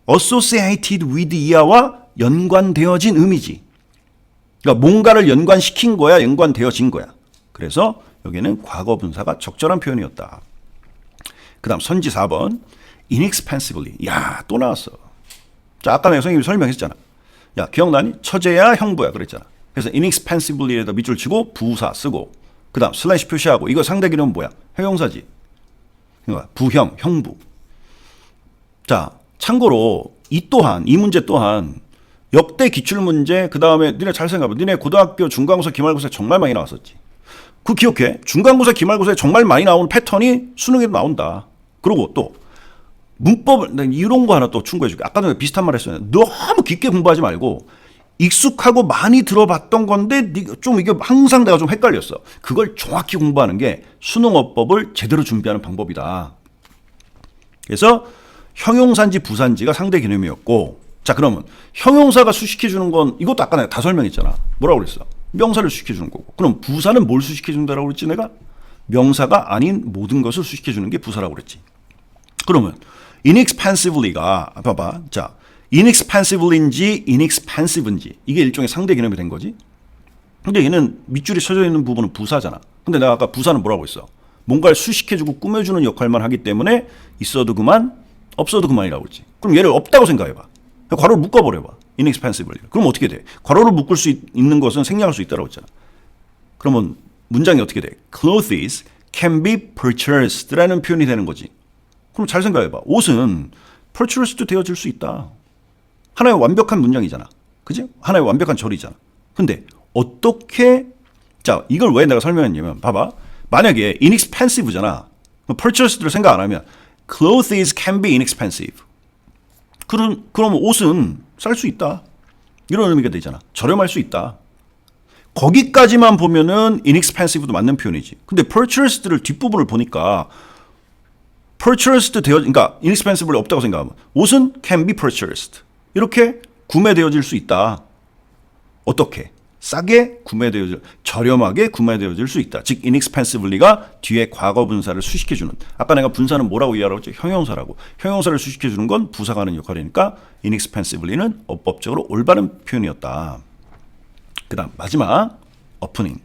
associated with 이하와 연관되어진 의미지. 그러니까 뭔가를 연관시킨 거야, 연관되어진 거야. 그래서 여기는 과거분사가 적절한 표현이었다. 그 다음 선지 4번 inexpensively. 야, 또 나왔어. 자, 아까 내가 선생님이 설명했잖아. 야, 기억나니? 처제야 형부야 그랬잖아. 그래서 inexpensively에다 밑줄 치고 부사 쓰고 그 다음 슬래시 표시하고 이거 상대 기능은 뭐야? 형용사지. 그러니까 부형, 형부. 자, 참고로 이 문제 또한 역대 기출문제 그 다음에 니네 잘 생각해봐. 니네 고등학교 중간고사 기말고사에 정말 많이 나왔었지. 그 기억해. 중간고사 기말고사에 정말 많이 나오는 패턴이 수능에도 나온다. 그리고 또 문법을 이런 거 하나 또 충고해줄게. 아까 전에 비슷한 말 했어요. 너무 깊게 공부하지 말고 익숙하고 많이 들어봤던 건데 좀 이게 항상 내가 좀 헷갈렸어. 그걸 정확히 공부하는 게 수능어법을 제대로 준비하는 방법이다. 그래서 형용사인지 부사인지가 상대 개념이었고, 자 그러면 형용사가 수식해주는 건 이것도 아까 내가 다 설명했잖아. 뭐라고 그랬어? 명사를 수식해주는 거고. 그럼 부사는 뭘 수식해준다라고 그랬지 내가? 명사가 아닌 모든 것을 수식해주는 게 부사라고 그랬지. 그러면 inexpensively가 봐봐. 자, inexpensively인지 inexpensive인지 이게 일종의 상대 개념이 된 거지. 근데 얘는 밑줄이 쳐져 있는 부분은 부사잖아. 근데 내가 아까 부사는 뭐라고 했어? 뭔가를 수식해주고 꾸며주는 역할만 하기 때문에 있어도 그만, 없어도 그만이라고 그랬지. 그럼 얘를 없다고 생각해봐. 괄호를 묶어버려봐. inexpensively. 그럼 어떻게 돼? 괄호를 묶을 수 있는 것은 생략할 수 있다고 했잖아. 그러면 문장이 어떻게 돼? Clothes can be purchased라는 표현이 되는 거지. 그럼 잘 생각해봐. 옷은 purchased 되어질 수 있다. 하나의 완벽한 문장이잖아. 그지? 하나의 완벽한 절이잖아. 근데 어떻게 자 이걸 왜 내가 설명했냐면 봐봐. 만약에 inexpensive잖아. purchased를 생각 안 하면 clothes can be inexpensive. 그럼 옷은 쌀 수 있다. 이런 의미가 되잖아. 저렴할 수 있다. 거기까지만 보면은 inexpensive도 맞는 표현이지. 근데 purchased를 뒷부분을 보니까 purchased 그러니까 inexpensively 없다고 생각하면 옷은 can be purchased. 이렇게 구매되어질 수 있다. 어떻게? 싸게 구매되어질, 저렴하게 구매되어질 수 있다. 즉 inexpensively가 뒤에 과거 분사를 수식해주는. 아까 내가 분사는 뭐라고 이해하라고 했지? 형용사라고. 형용사를 수식해주는 건 부사가 하는 역할이니까 inexpensively는 어법적으로 올바른 표현이었다. 그 다음 마지막 opening.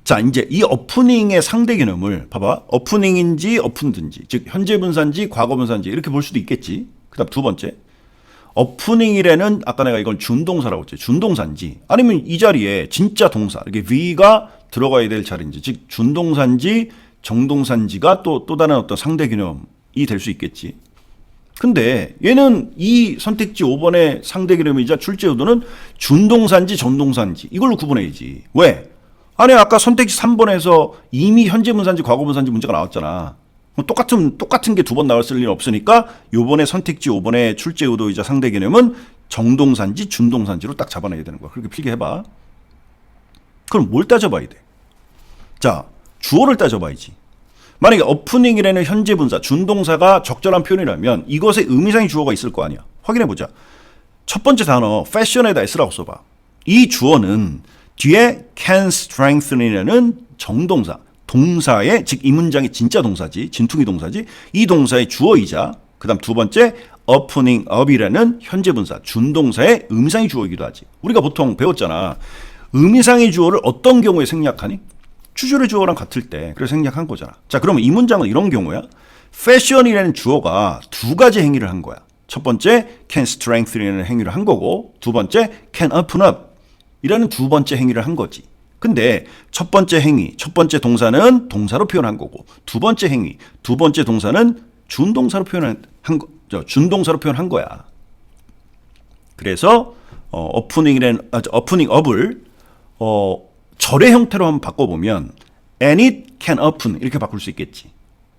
자 이제 이 opening의 상대 개념을 봐봐. opening인지 opened인지 즉 현재 분사인지 과거 분사인지 이렇게 볼 수도 있겠지. 그 다음 두 번째 opening이라는 아까 내가 이건 준동사라고 했지. 준동사인지 아니면 이 자리에 진짜 동사 이렇게 V가 들어가야 될 자리인지 즉 준동사인지 정동사인지가 또 다른 어떤 상대 개념이 될 수 있겠지. 근데 얘는 이 선택지 5번의 상대 개념이자 출제 의도는 준동사인지 정동사인지 이걸로 구분해야지. 왜? 아니 아까 선택지 3번에서 이미 현재 분사인지 과거 분사인지 문제가 나왔잖아. 똑같은 게 두 번 나왔을 일은 없으니까 요번에 선택지 5번의 출제 의도이자 상대 개념은 정동사인지 준동사인지로 딱 잡아내야 되는 거야. 그렇게 필기해봐. 그럼 뭘 따져봐야 돼? 자, 주어를 따져봐야지. 만약에 opening이라는 현재 분사, 준동사가 적절한 표현이라면 이것의 의미상의 주어가 있을 거 아니야. 확인해보자. 첫 번째 단어 fashion에다 s라고 써봐. 이 주어는 뒤에 can strengthen이라는 정동사, 동사의 즉 이 문장이 진짜 동사지, 진퉁이 동사지. 이 동사의 주어이자 그 다음 두 번째 opening up이라는 현재 분사, 준동사의 의미상의 주어이기도 하지. 우리가 보통 배웠잖아. 의미상의 주어를 어떤 경우에 생략하니? 추주의 주어랑 같을 때 그래서 생략한 거잖아. 자 그러면 이 문장은 이런 경우야. fashion이라는 주어가 두 가지 행위를 한 거야. 첫 번째 can strengthen이라는 행위를 한 거고 두 번째 can open up 이라는 두 번째 행위를 한 거지. 근데 첫 번째 행위, 첫 번째 동사는 동사로 표현한 거고 두 번째 행위, 두 번째 동사는 준동사로 표현한 거야. 그래서 opening up을 절의 형태로 한번 바꿔보면 and it can open 이렇게 바꿀 수 있겠지.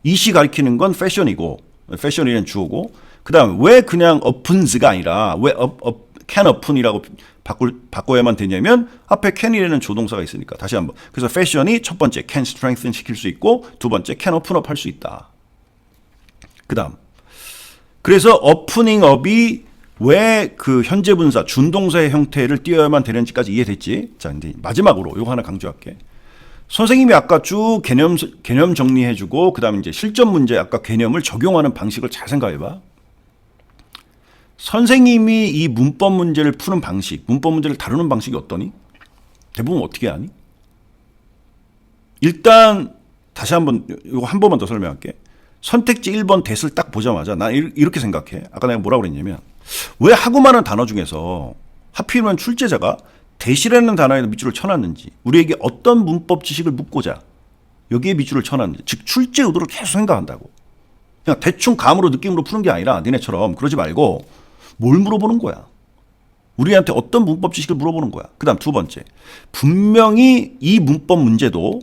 이시 가리키는 건 fashion이고 fashion이라는 주어고 그 다음 왜 그냥 opens가 아니라 왜 can open이라고 바꿔야만 되냐면 앞에 can이라는 조동사가 있으니까. 다시 한번. 그래서 fashion이 첫 번째 can strengthen 시킬 수 있고 두 번째 can open up 할 수 있다. 그 다음 그래서 opening up이 왜 그 현재 분사, 준동사의 형태를 띄어야만 되는지까지 이해됐지? 자, 근데 마지막으로 이거 하나 강조할게. 선생님이 아까 쭉 개념 정리해주고, 그 다음에 이제 실전 문제 아까 개념을 적용하는 방식을 잘 생각해봐. 선생님이 이 문법 문제를 푸는 방식, 문법 문제를 다루는 방식이 어떠니? 대부분 어떻게 하니? 일단 다시 한번 이거 한 번만 더 설명할게. 선택지 1번 대을 딱 보자마자 난 이렇게 생각해. 아까 내가 뭐라고 그랬냐면 왜 하고 많은 단어 중에서 하필이면 출제자가 대시라는 단어에 밑줄을 쳐놨는지, 우리에게 어떤 문법 지식을 묻고자 여기에 밑줄을 쳐놨는지, 즉 출제 의도를 계속 생각한다고. 그냥 대충 감으로 느낌으로 푸는 게 아니라 니네처럼 그러지 말고 뭘 물어보는 거야. 우리한테 어떤 문법 지식을 물어보는 거야. 그 다음 두 번째, 분명히 이 문법 문제도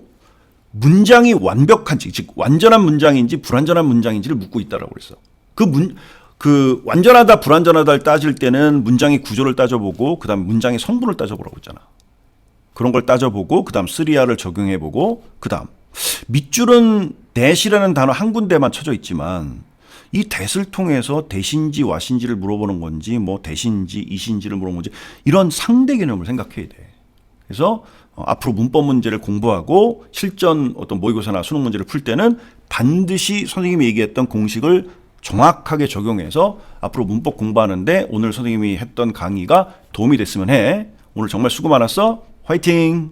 문장이 완벽한지, 즉 완전한 문장인지 불완전한 문장인지를 묻고 있다라고 그랬어. 그 완전하다 불완전하다를 따질 때는 문장의 구조를 따져보고 그다음 문장의 성분을 따져보라고 했잖아. 그런 걸 따져보고 그다음 3R을 적용해보고 그다음 밑줄은 that이라는 단어 한 군데만 쳐져 있지만 이 that을 통해서 that인지 what인지를 물어보는 건지 뭐 that인지 is인지를 물어보는 건지 이런 상대 개념을 생각해야 돼. 그래서 앞으로 문법 문제를 공부하고 실전 어떤 모의고사나 수능 문제를 풀 때는 반드시 선생님이 얘기했던 공식을 정확하게 적용해서 앞으로 문법 공부하는데 오늘 선생님이 했던 강의가 도움이 됐으면 해. 오늘 정말 수고 많았어. 화이팅!